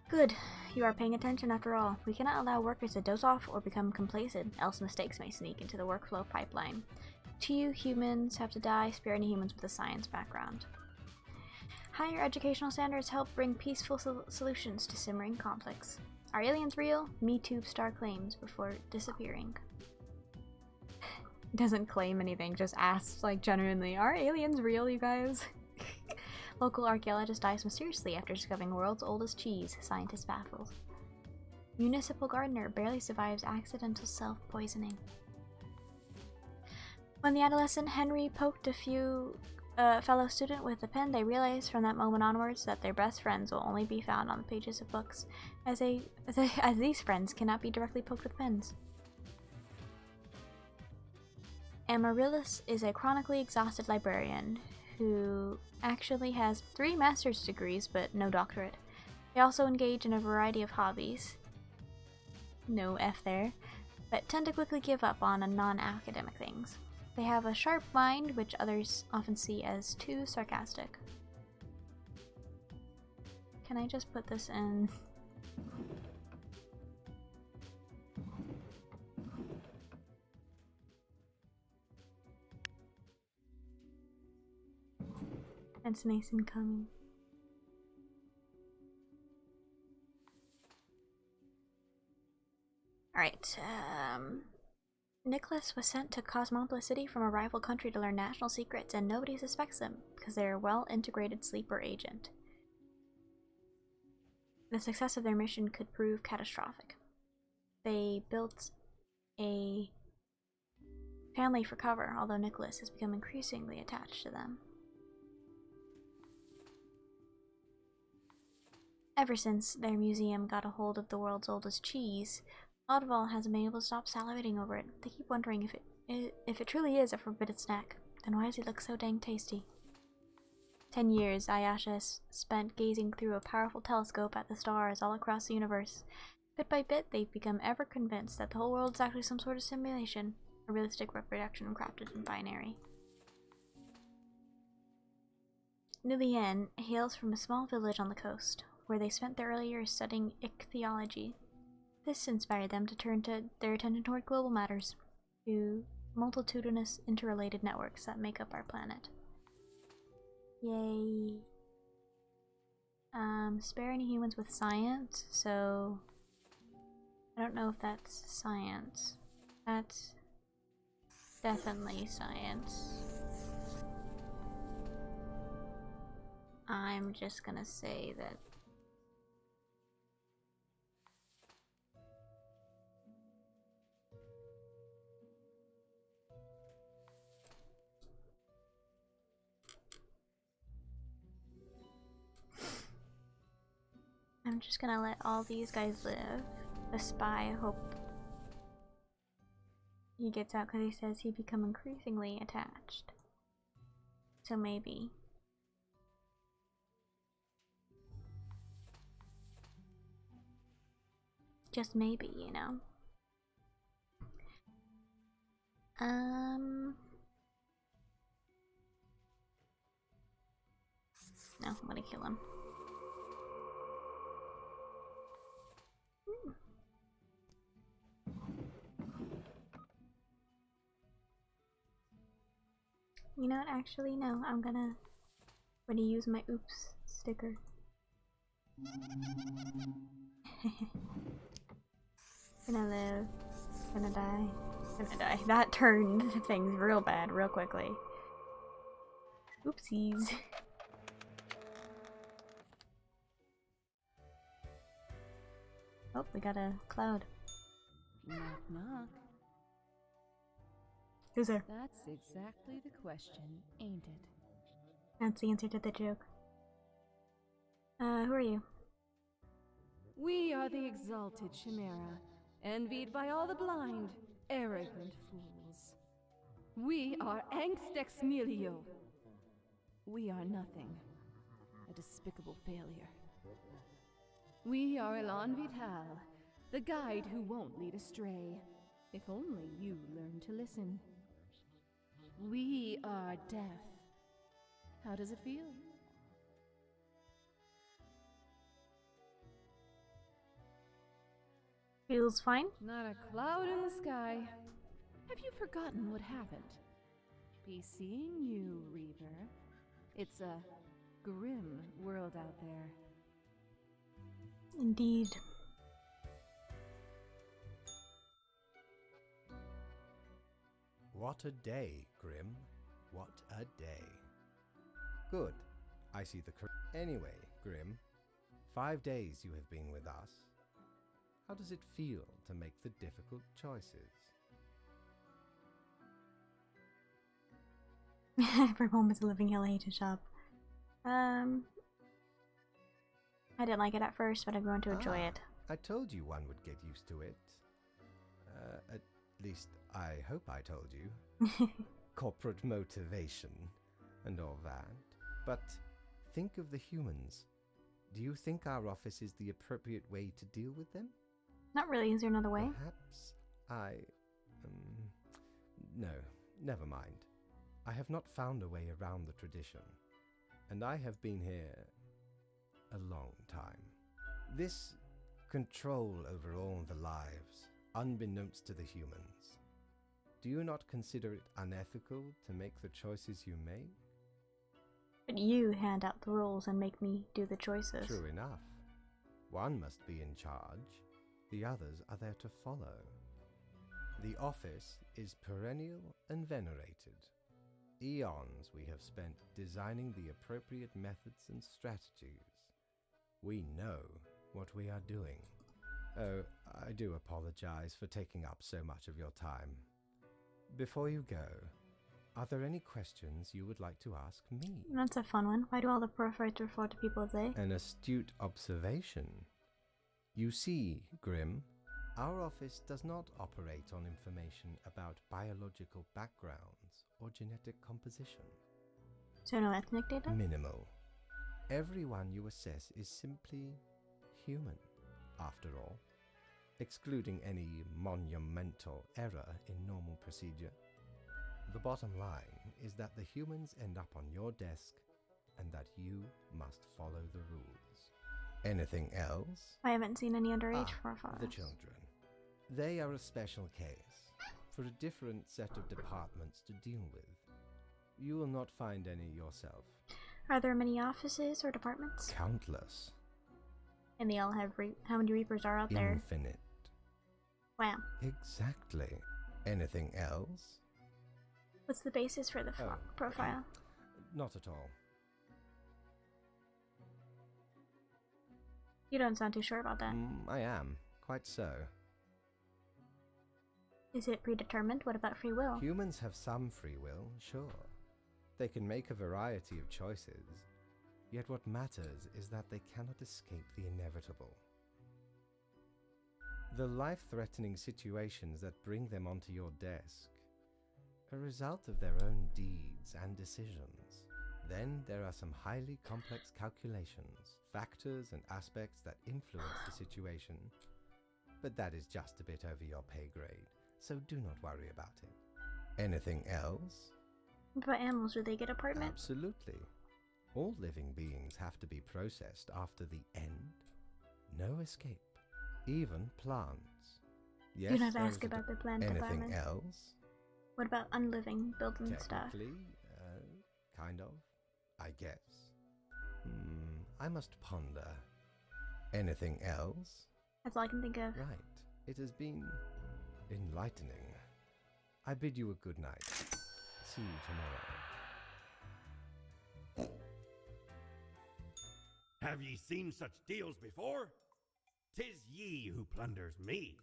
Good. You are paying attention after all. We cannot allow workers to doze off or become complacent, else mistakes may sneak into the workflow pipeline. 2 humans have to die, spare any humans with a science background. Higher educational standards help bring peaceful solutions to simmering conflicts. Are aliens real? MeTube star claims before disappearing. Doesn't claim anything, just asks like genuinely, are aliens real, you guys? Local archaeologist dies mysteriously after discovering world's oldest cheese, scientist baffled. Municipal gardener barely survives accidental self-poisoning. When the adolescent Henry poked a fellow student with a pen, they realized from that moment onwards that their best friends will only be found on the pages of books, as these friends cannot be directly poked with pens. Amaryllis is a chronically exhausted librarian who actually has 3 master's degrees but no doctorate. They also engage in a variety of hobbies, no F there, but tend to quickly give up on non-academic things. They have a sharp mind, which others often see as too sarcastic. Can I just put this in? It's nice and coming. Alright, Nicholas was sent to Cosmopolis City from a rival country to learn national secrets, and nobody suspects them because they're a well-integrated sleeper agent. The success of their mission could prove catastrophic. They built a family for cover, although Nicholas has become increasingly attached to them. Ever since their museum got a hold of the world's oldest cheese, Audval hasn't been able to stop salivating over it. They keep wondering if it truly is a forbidden snack, then why does it look so dang tasty? 10 years Ayasha has spent gazing through a powerful telescope at the stars all across the universe. Bit by bit, they've become ever convinced that the whole world is actually some sort of simulation, a realistic reproduction crafted in binary. Nulian hails from a small village on the coast, where they spent their early years studying ichthyology. This inspired them to turn their attention toward global matters, to multitudinous interrelated networks that make up our planet. Yay. Spare any humans with science, so I don't know if that's science. That's definitely science. I'm just gonna say that. I'm just gonna let all these guys live. The spy, I hope he gets out because he says he become increasingly attached. So maybe. Just maybe, you know. No, I'm gonna kill him. You know what? Actually, no. I'm gonna use my oops sticker. Gonna live. Gonna die. Gonna die. That turned things real bad real quickly. Oopsies. Oh, we got a cloud. Knock, knock. Who's there? That's exactly the question, ain't it? That's the answer to the joke. Who are you? We are the exalted Chimera, envied by all the blind, arrogant fools. We are Angst Ex Nihilo. We are nothing. A despicable failure. We are Elan Vital, the guide who won't lead astray, if only you learn to listen. We are death. How does it feel? Feels fine. Not a cloud in the sky. Have you forgotten what happened? Be seeing you, Reaver. It's a grim world out there. Indeed. What a day, Grim. What a day. Good. I see the Anyway, Grim, 5 days you have been with us. How does it feel to make the difficult choices? Everyone was living hell ate a shop. I didn't like it at first, but I'm going to enjoy it. I told you one would get used to it. At least, I hope I told you. Corporate motivation and all that. But think of the humans. Do you think our office is the appropriate way to deal with them? Not really. Is there another way? Perhaps no, never mind. I have not found a way around the tradition, and I have been here a long time. This control over all the lives, unbeknownst to the humans. Do you not consider it unethical to make the choices you make? But you hand out the rules and make me do the choices. True enough. One must be in charge. The others are there to follow. The office is perennial and venerated. Eons we have spent designing the appropriate methods and strategies. We know what we are doing. Oh, I do apologize for taking up so much of your time. Before you go, are there any questions you would like to ask me? That's a fun one. Why do all the prophets refer to people as they? An astute observation. You see, Grim, our office does not operate on information about biological backgrounds or genetic composition. So no ethnic data? Minimal. Everyone you assess is simply human, after all, excluding any monumental error in normal procedure. The bottom line is that the humans end up on your desk and that you must follow the rules. Anything else? I haven't seen any underage profiles. The children. They are a special case, for a different set of departments to deal with. You will not find any yourself. Are there many offices or departments? Countless. And they all have how many Reapers are out there? Infinite. Wham. Exactly. Anything else? What's the basis for the Oh. profile? Not at all. You don't sound too sure about that. I am. Quite so. Is it predetermined? What about free will? Humans have some free will, sure. They can make a variety of choices. Yet what matters is that they cannot escape the inevitable. The life-threatening situations that bring them onto your desk, a result of their own deeds and decisions. Then there are some highly complex calculations, factors and aspects that influence the situation. But that is just a bit over your pay grade, so do not worry about it. Anything else? What about animals? Do they get apartment? Absolutely. All living beings have to be processed after the end. No escape. Even plants. Yes, Do not there ask is a about the plant Anything department. else? What about unliving building stuff? Technically, kind of, I guess. I must ponder. Anything else? That's all I can think of. Right. It has been enlightening. I bid you a good night. See you tomorrow. Have ye seen such deals before? 'Tis ye who plunders me.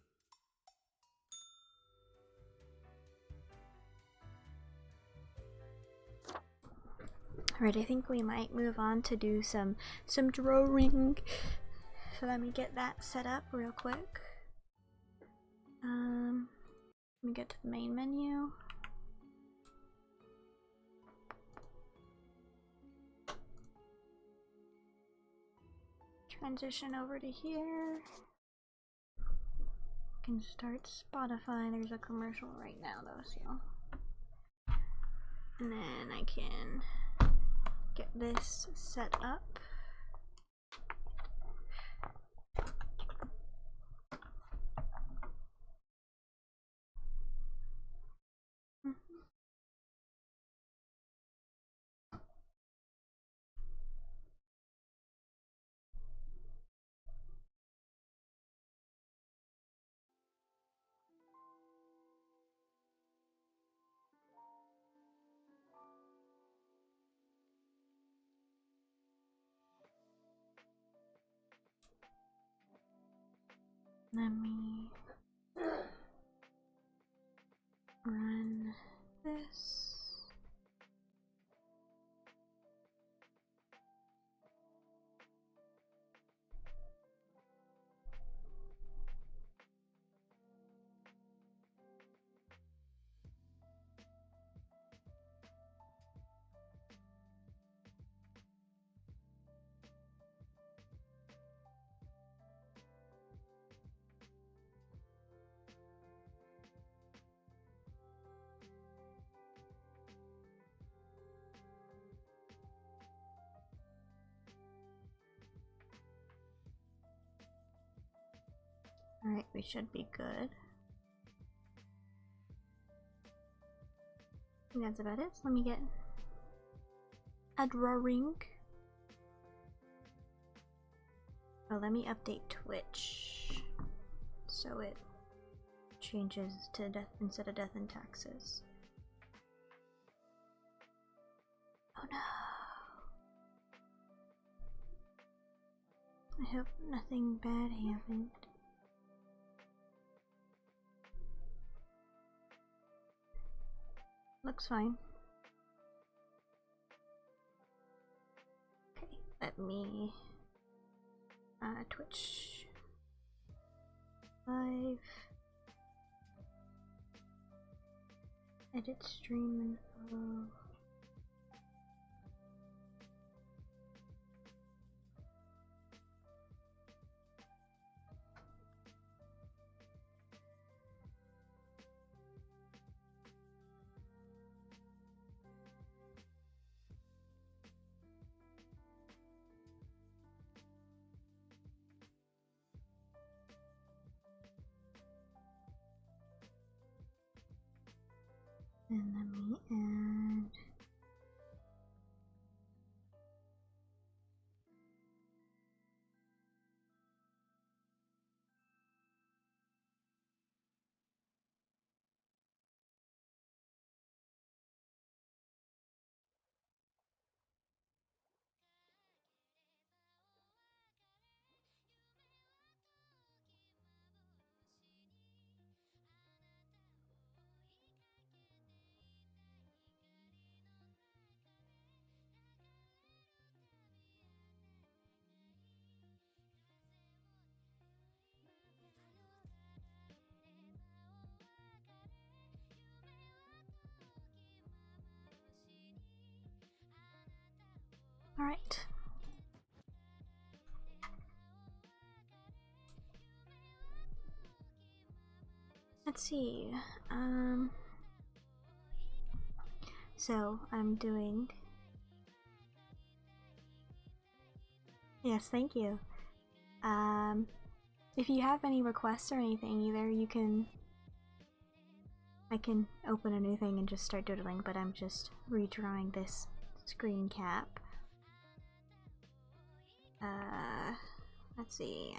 Alright, I think we might move on to do some drawing. So let me get that set up real quick. Let me get to the main menu. Transition over to here. Can start Spotify. There's a commercial right now though, so. And then I can get this set up. Let me run this. Alright, we should be good. I think that's about it. So let me get a drawing. Oh, let me update Twitch so it changes to death instead of death and taxes. Oh no. I hope nothing bad happened. Looks fine. Okay, let me Twitch live, edit stream info. And let me add Alright. Let's see. So I'm doing. Yes, thank you. If you have any requests or anything, either you can. I can open a new thing and just start doodling, but I'm just redrawing this screen cap. Let's see.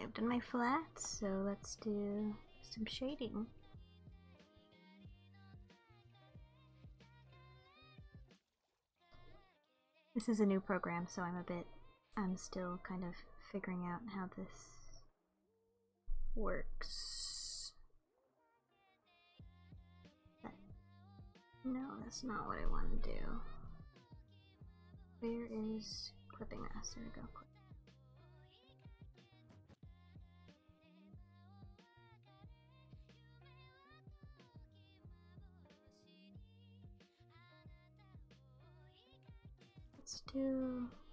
I've done my flats, so let's do some shading. This is a new program, so I'm still kind of figuring out how this works. But no, that's not what I want to do. Where is clipping us? There we go.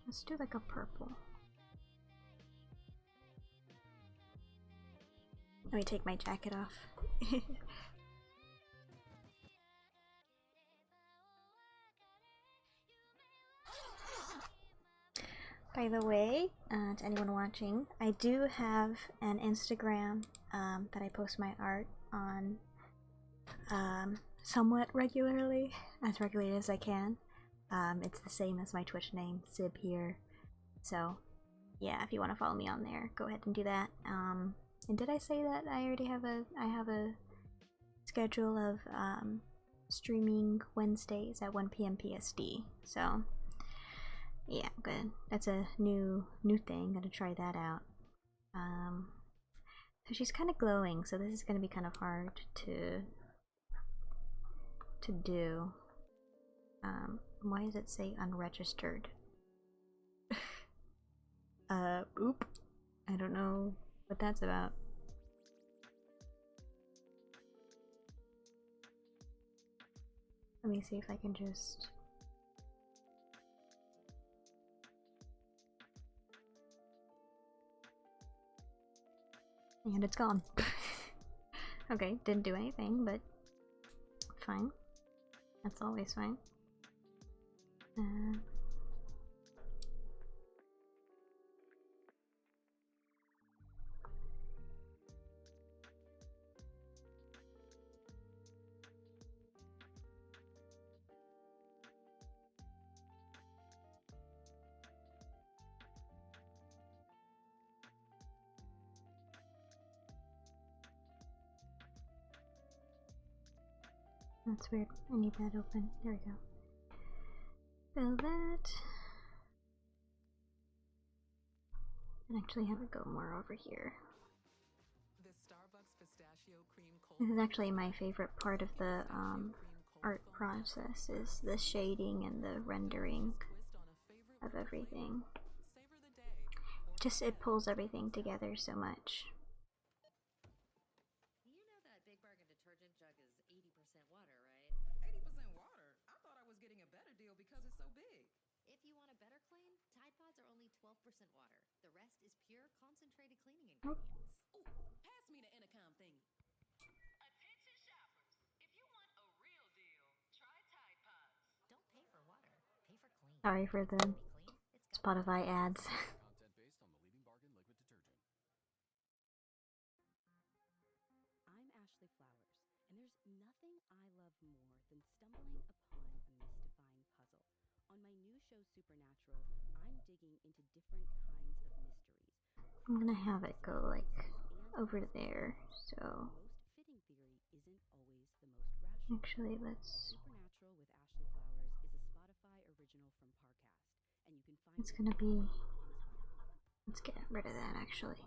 Let's do like a purple. Let me take my jacket off. By the way, to anyone watching, I do have an Instagram that I post my art on somewhat regularly, as regularly as I can. It's the same as my Twitch name, Sib here. So, yeah, if you want to follow me on there, go ahead and do that. And did I say that I already have a schedule of streaming Wednesdays at 1 p.m. PSD? So, yeah, good. That's a new thing. Gotta try that out. So she's kind of glowing, so this is gonna be kind of hard to do. Why does it say unregistered? Oop. I don't know what that's about. Let me see if I can just... And it's gone. Okay, didn't do anything, but fine. That's always fine. That's weird. I need that open. There we go. Fill that. And actually have it go more over here. This is actually my favorite part of the art process, is the shading and the rendering of everything. Just, it pulls everything together so much. You know that Big Bargain detergent jug is 80% water, right? 80% water? I thought I was getting a better deal because it's so big. If you want a better clean, Tide Pods are only 12% water. The rest is pure, concentrated cleaning ingredients. Ooh, pass me the intercom thingy. Attention shoppers. If you want a real deal, try Tide Pods. Don't pay for water, pay for clean. Sorry for the Spotify ads. Content based on the leading bargain liquid detergent. I'm Ashley Flowers, and there's nothing I love more than stumbling upon a mystifying puzzle. On my new show Supernatural, I'm digging into different kinds of mysteries. I'm gonna have it go like over there, so The most fitting theory isn't always the most rational. actually let's... Supernatural with Ashley Flowers is a Spotify original from Parcast, and you can find It's it gonna be... on Spotify. Let's get rid of that actually.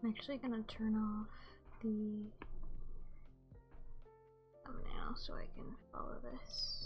I'm actually gonna turn off the thumbnail so I can follow this.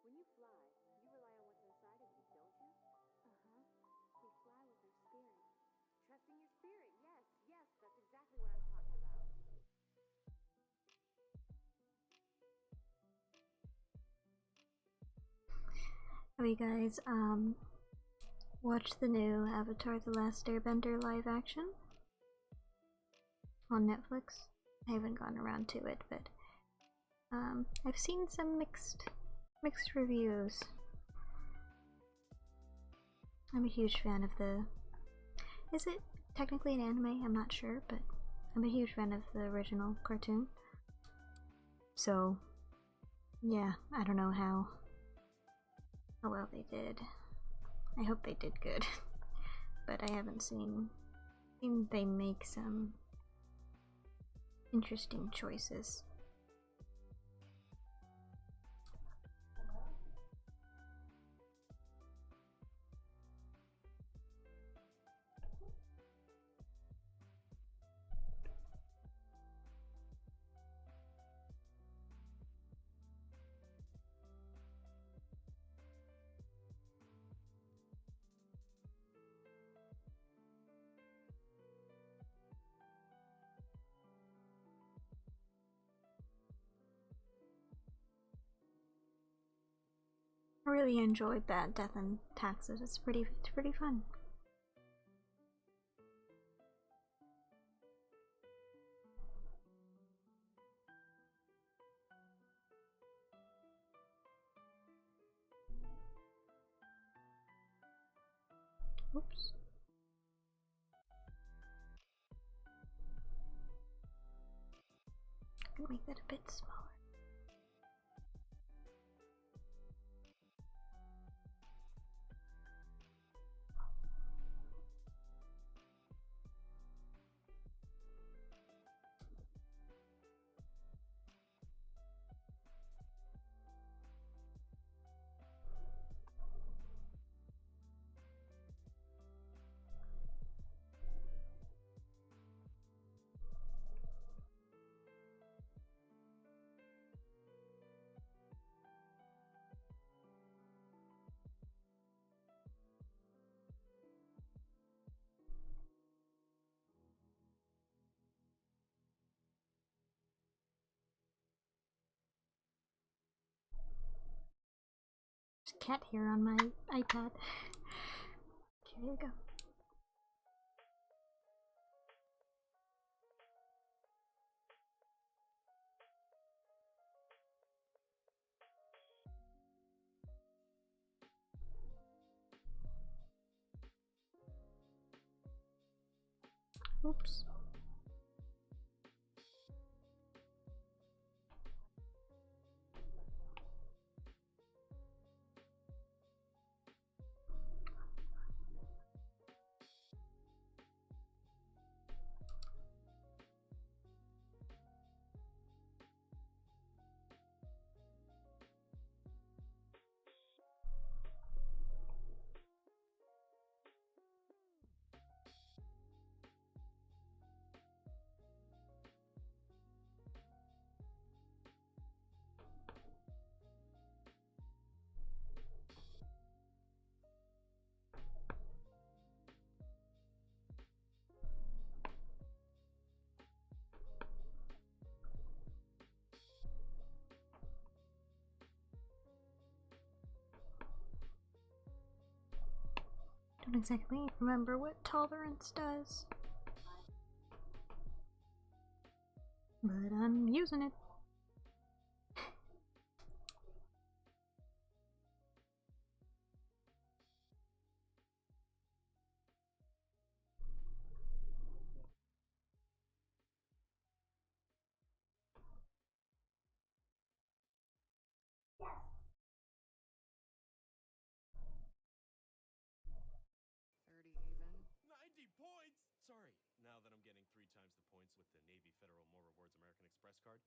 When you fly, you rely on what's inside of you, don't you? Uh-huh. We fly with our spirit. Trusting your spirit, yes, yes, that's exactly what I'm talking about. Have you guys watched the new Avatar: The Last Airbender live action on Netflix? I haven't gotten around to it, but I've seen some mixed reviews. I'm a huge fan of the. Is it technically an anime? I'm not sure, but I'm a huge fan of the original cartoon. So, yeah, I don't know how well they did. I hope they did good, but I haven't seen they make some interesting choices. I really enjoyed that Death and Taxes. It's pretty fun. Oops. I'm gonna make that a bit smaller. There's a cat here on my iPad. Okay, there you go. Oops. Don't exactly remember what tolerance does, but I'm using it. Even. 90 points! Sorry, now that I'm getting 3 times the points with the Navy Federal More Rewards American Express card,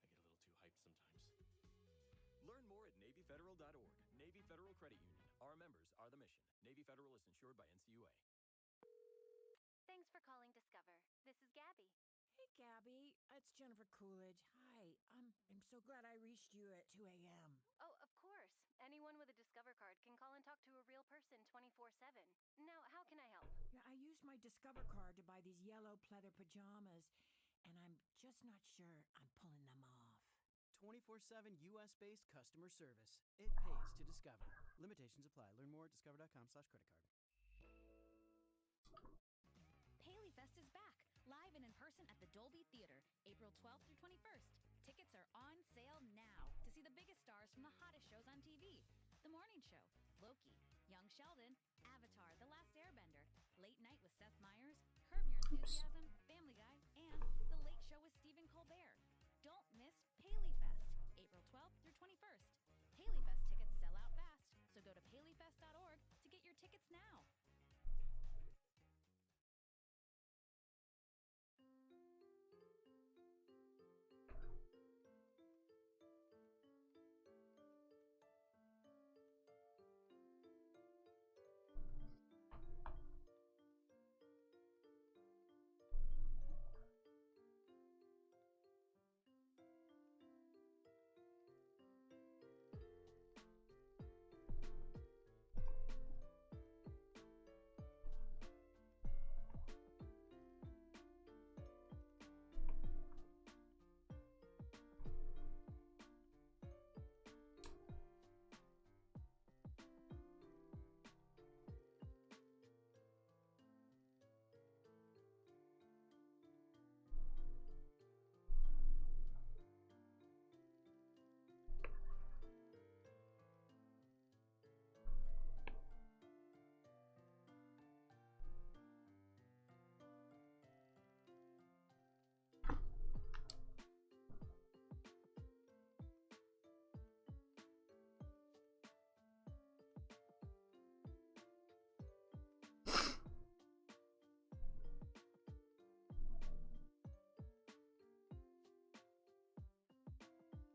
I get a little too hyped sometimes. Learn more at NavyFederal.org. Navy Federal Credit Union. Our members are the mission. Navy Federal is insured by NCUA. Thanks for calling Discover. This is Gabby. Hey, Gabby. It's Jennifer Coolidge. Hi. I'm so glad I reached you at 2 a.m. Oh, of course. Anyone with a Discover card can call and talk to a real person 24/7. Now, how can I help? Yeah, I used my Discover card to buy these yellow pleather pajamas, and I'm just not sure I'm pulling them off. 24/7 US-based customer service. It pays to Discover. Limitations apply. Learn more at discover.com/credit card. Paley Fest is back, live and in person at the Dolby Theater, April 12th through 21st. Tickets are on sale now to see the biggest stars from the hottest shows on TV. The Morning Show, Loki, Young Sheldon, Avatar, The Last Airbender, Late Night with Seth Meyers, Curb Your Enthusiasm, Family Guy, and The Late Show with Stephen Colbert. Don't miss Paley Fest, April 12th through 21st. Paley Fest tickets sell out fast, so go to paleyfest.org to get your tickets now.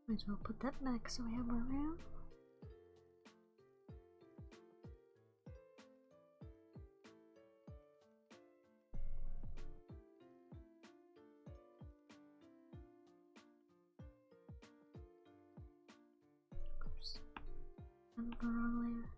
Might as well put that back so we have more room. Oops. I'm on the wrong layer.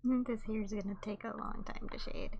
I think this hair is gonna take a long time to shade.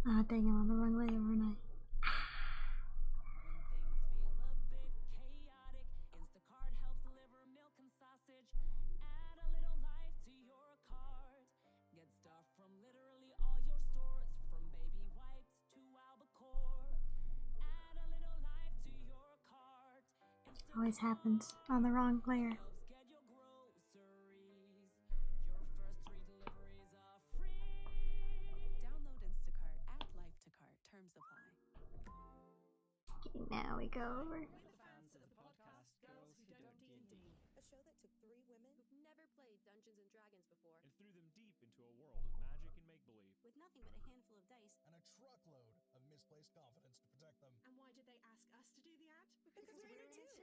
Ah, dang, I'm on the wrong layer, aren't I? When things feel a bit chaotic, Instacart helps deliver milk and sausage. Add a little life to your cart. Get stuff from literally all your stores, from baby wipes to albacore. Add a little life to your cart. Always happens on the wrong layer. Helps get your groceries. Your first 3 deliveries are free. Download Instacart, add life to cart. Terms apply. Okay, now we go over. We're the fans of the podcast Girls Who Don't D&D. A show that took 3 women Who've never played Dungeons and Dragons before, And threw them deep into a world of magic and make-believe. with nothing but a handful of dice. And a truckload of misplaced confidence to protect them. And why did they ask us to do the ad? because we're in it too.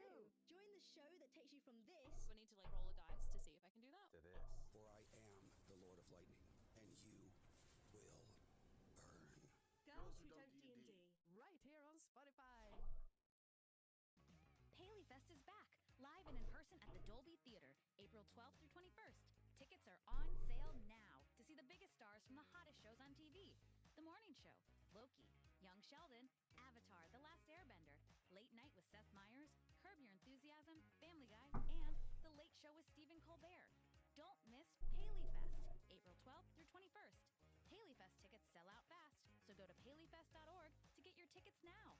Join the show that takes you from this. I need to like roll a dice to see if I can do that. To this. For I am the Lord of Lightning, and you will burn. Girls Who Don't D&D. Right here on Spotify. Paley Fest is back, live and in person at the Dolby Theater, April 12th through 21st. Tickets are on sale now to see the biggest stars from the hottest shows on TV. The Morning Show, Loki, Young Sheldon, Avatar, The Last Airbender, Late Night with Seth Meyers, Curb Your Enthusiasm, Family Guy, and The Late Show with Stephen Colbert. Don't miss Paley Fest, April 12th through 21st. Paley Fest tickets sell out fast, so go to paleyfest.org to get your tickets now.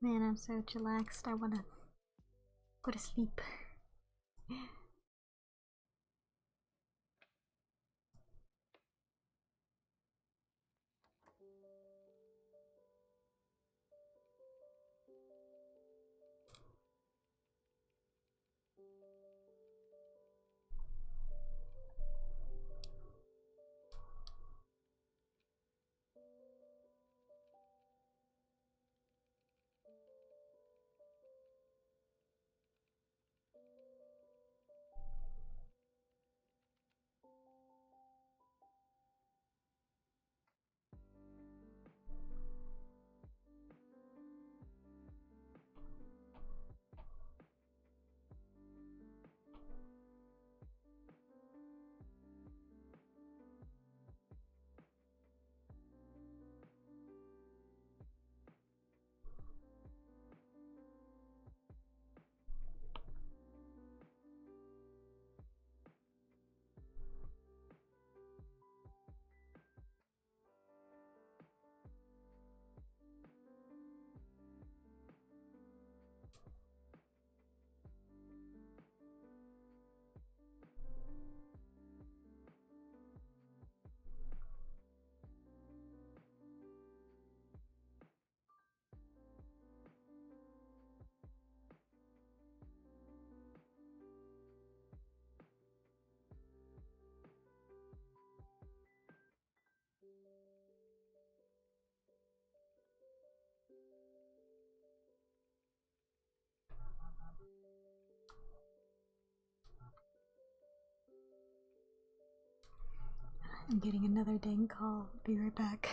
Man, I'm so chillaxed. I wanna go to sleep. I'm getting another dang call. Be right back.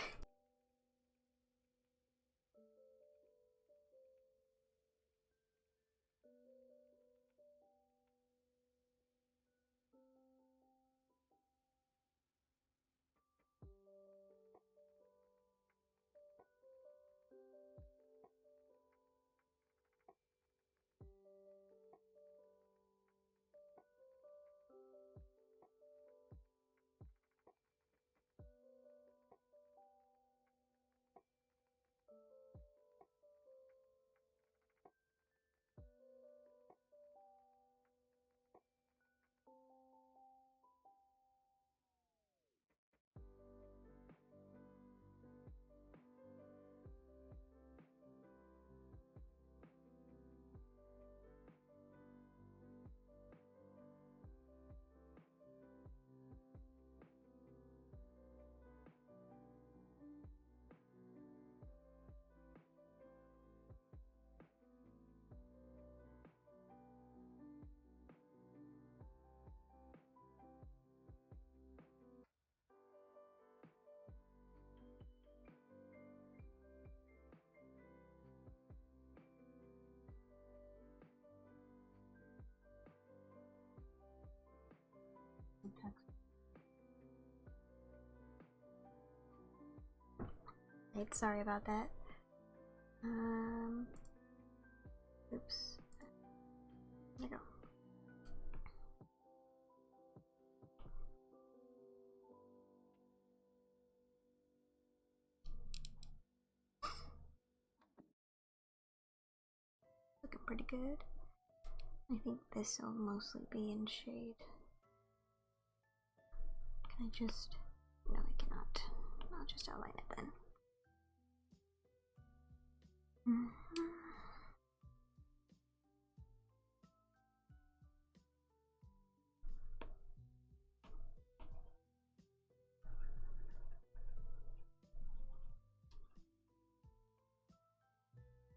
Right, sorry about that. Oops. There we go. Looking pretty good. I think this will mostly be in shade. Can I just... No, I cannot. I'll just outline it then.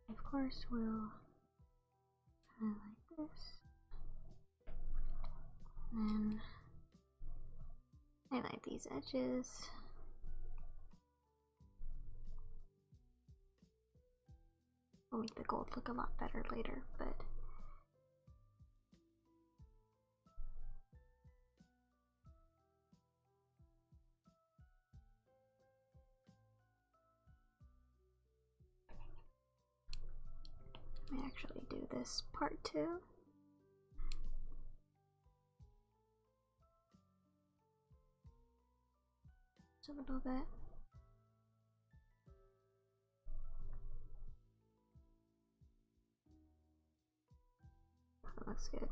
Of course, we'll highlight this. And then highlight these edges. Will make the gold look a lot better later, but I may actually do this part too. Just a little bit. looks good.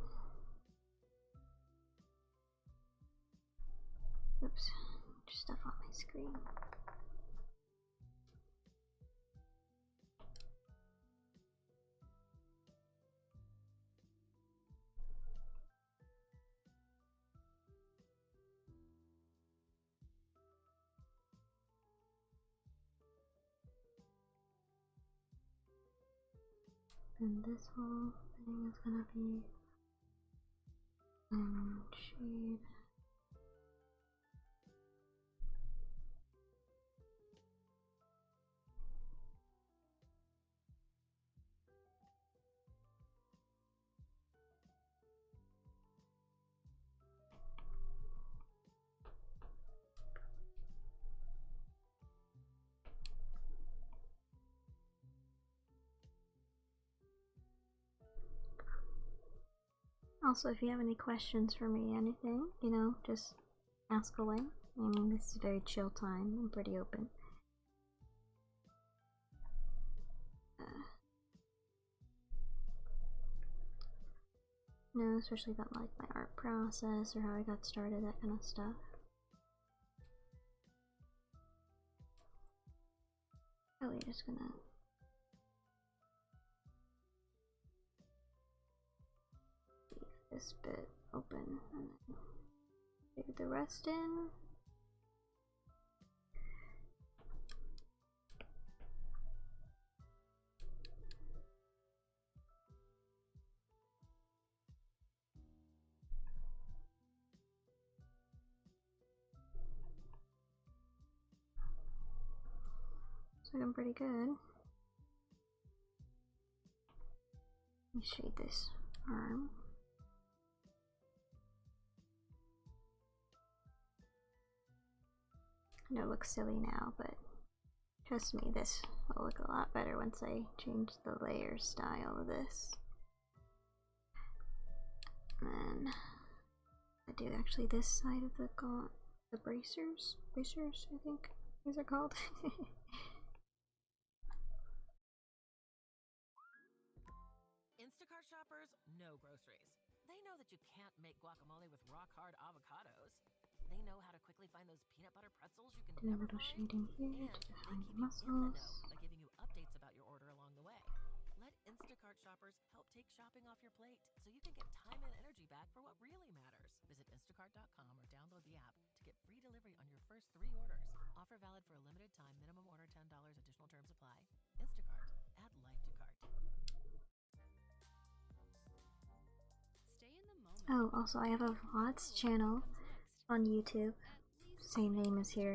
Oops, just stuff on my screen. And this whole thing is gonna be shade. Also, if you have any questions for me, anything, you know, just ask away. I mean, this is a very chill time. I'm pretty open. No, especially about like my art process or how I got started, that kind of stuff. Probably just gonna leave this bit open and then figure the rest in. It's looking pretty good. Let me shade this arm. I know it looks silly now, but trust me, this will look a lot better once I change the layer style of this. And then I do actually this side of the bracers, I think these are called. Instacart shoppers know groceries. They know that you can't make guacamole with rock-hard avocados. They know how to quickly find those peanut butter pretzels you can Do a never little find. shading here And to they define keep the you in the know muscles. by giving you updates about your order along the way. Let Instacart shoppers help take shopping off your plate so you can get time and energy back for what really matters. Visit instacart.com or download the app to get free delivery on your first 3 orders. Offer valid for a limited time. Minimum order $10. Additional terms apply. Instacart. Add life to cart. Stay in the moment. Oh, also I have a VODs channel on YouTube, same name as here,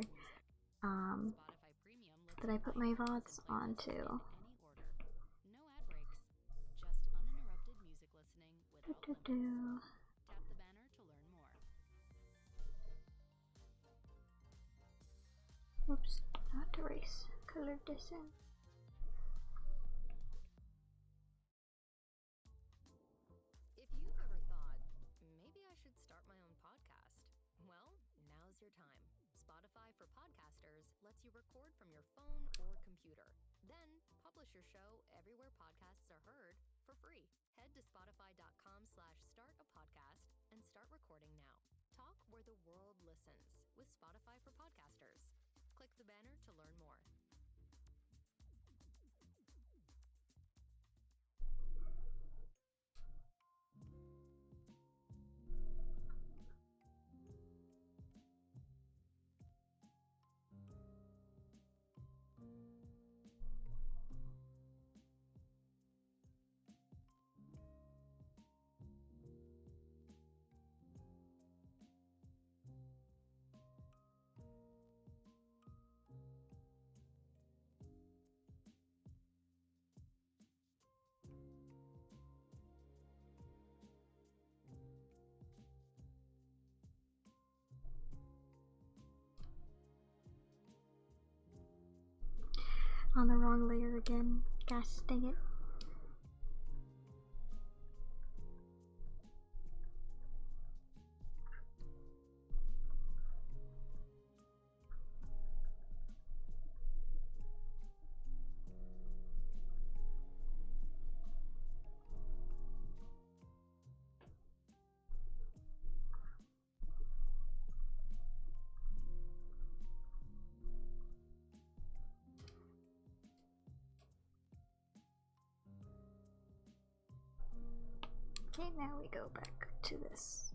that I put my VODs onto. No ad breaks, just uninterrupted music listening without limits. Tap the banner to learn more. Oops, not erase. Colored this in. If you've ever thought, maybe I should start my own podcast, well, now's your time. Spotify for Podcasters lets you record from your phone or computer. Then, publish your show everywhere podcasts are heard for free. Head to spotify.com/startapodcast and start recording now. Talk where the world listens with Spotify for Podcasters. Click the banner to learn more. On the wrong layer again. Gosh dang it. Okay, now we go back to this.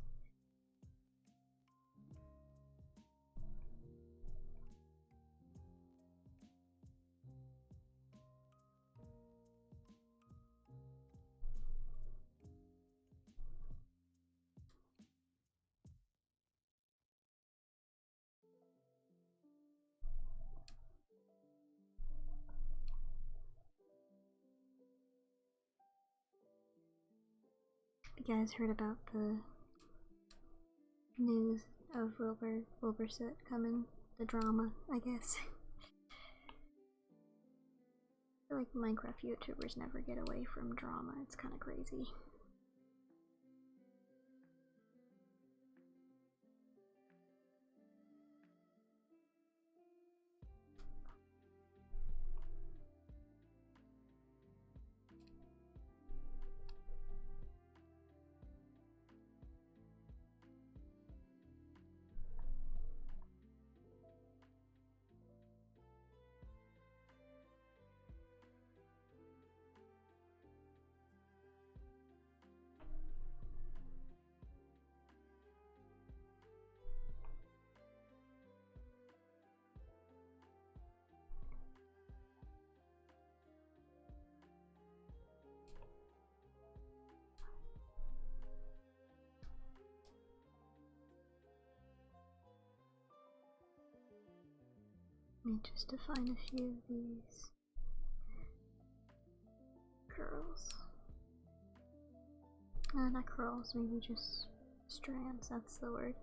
You guys heard about the news of Wilburset coming? The drama, I guess. I feel like Minecraft YouTubers never get away from drama. It's kind of crazy. Just to find a few of these curls. Not curls, maybe just strands, that's the word.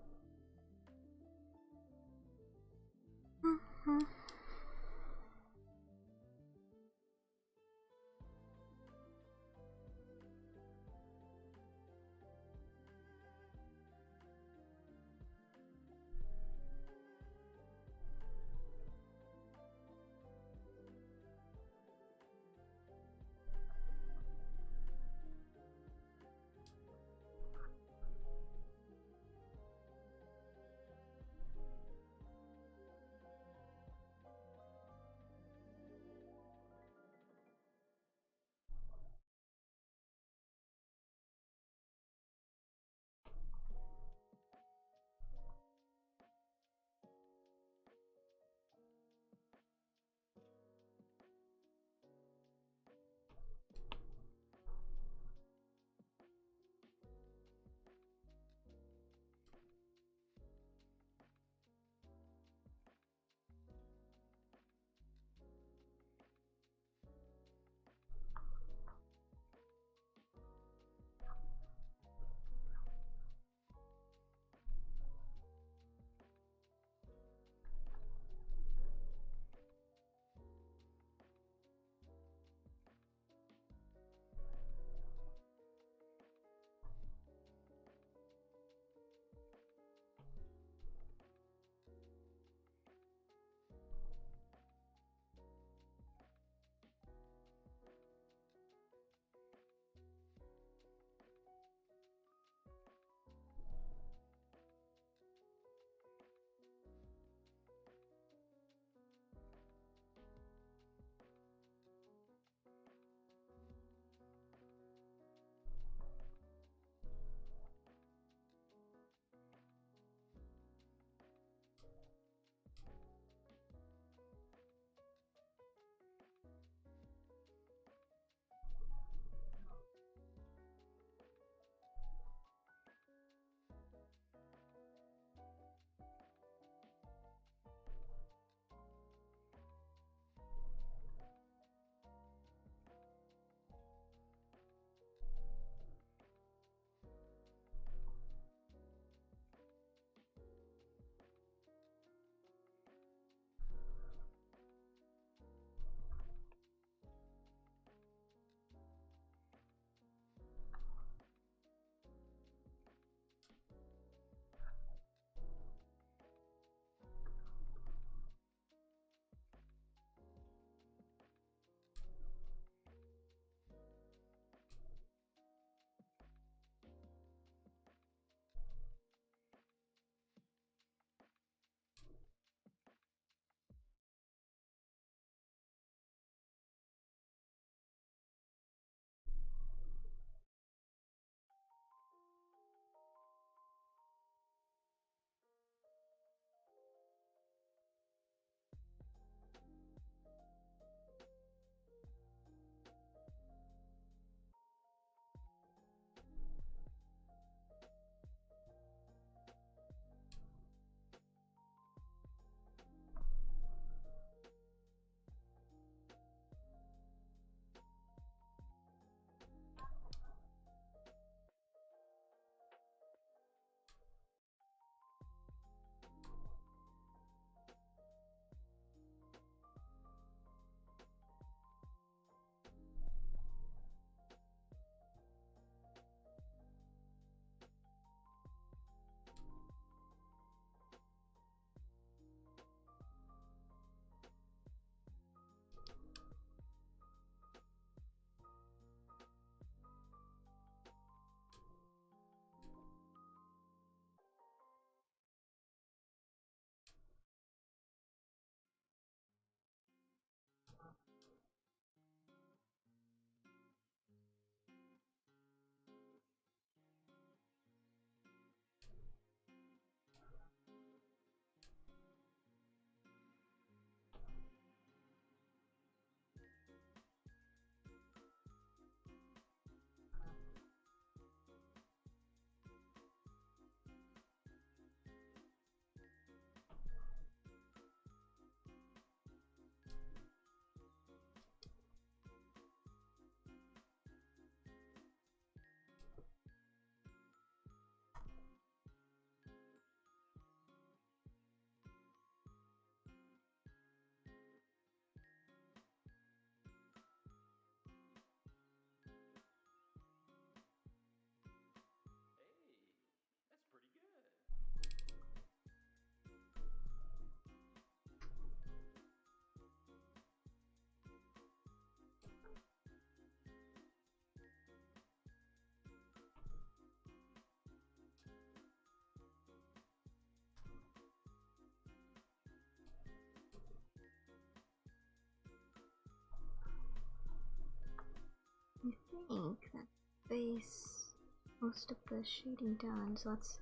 think that base most of the shading done, so let's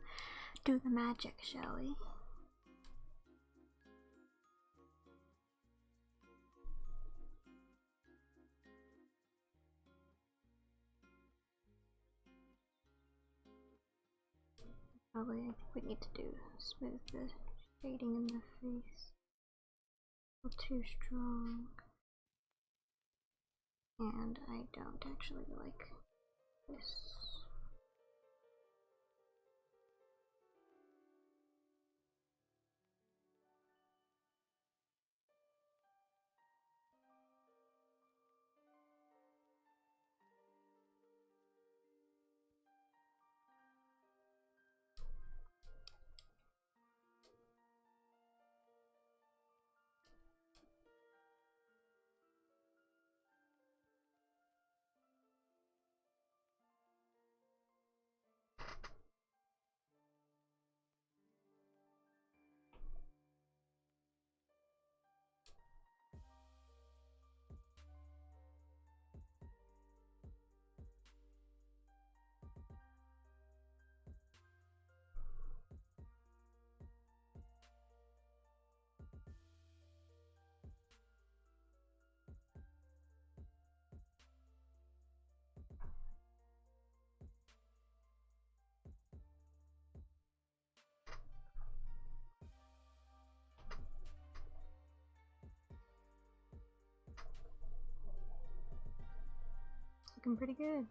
do the magic, shall we? Probably, I think we need to do smooth the shading in the face. A little too strong. And I don't actually like this. Looking pretty good.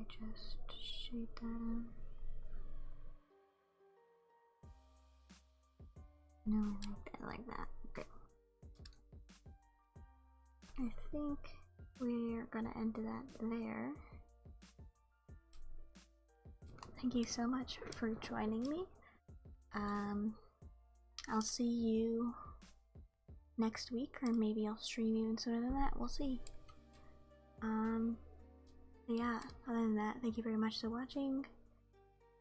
Should I just shade that in? No, I like that, like that. Okay. I think we're gonna end that there. Thank you so much for joining me. I'll see you next week, or maybe I'll stream even sooner than that. We'll see. Yeah, other than that, thank you very much for watching.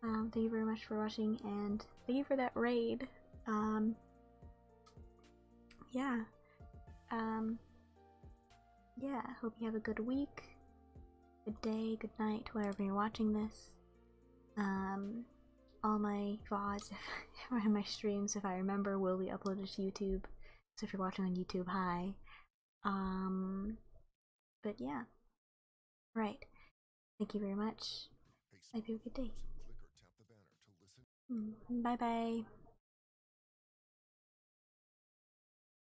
Thank you very much for watching, and thank you for that raid. Yeah. Yeah, hope you have a good week, good day, good night, wherever you're watching this. All my VODs, or my streams, if I remember, will be uploaded to YouTube. So if you're watching on YouTube, hi. But yeah. Right. Thank you very much. I hope you have a good day. Bye bye.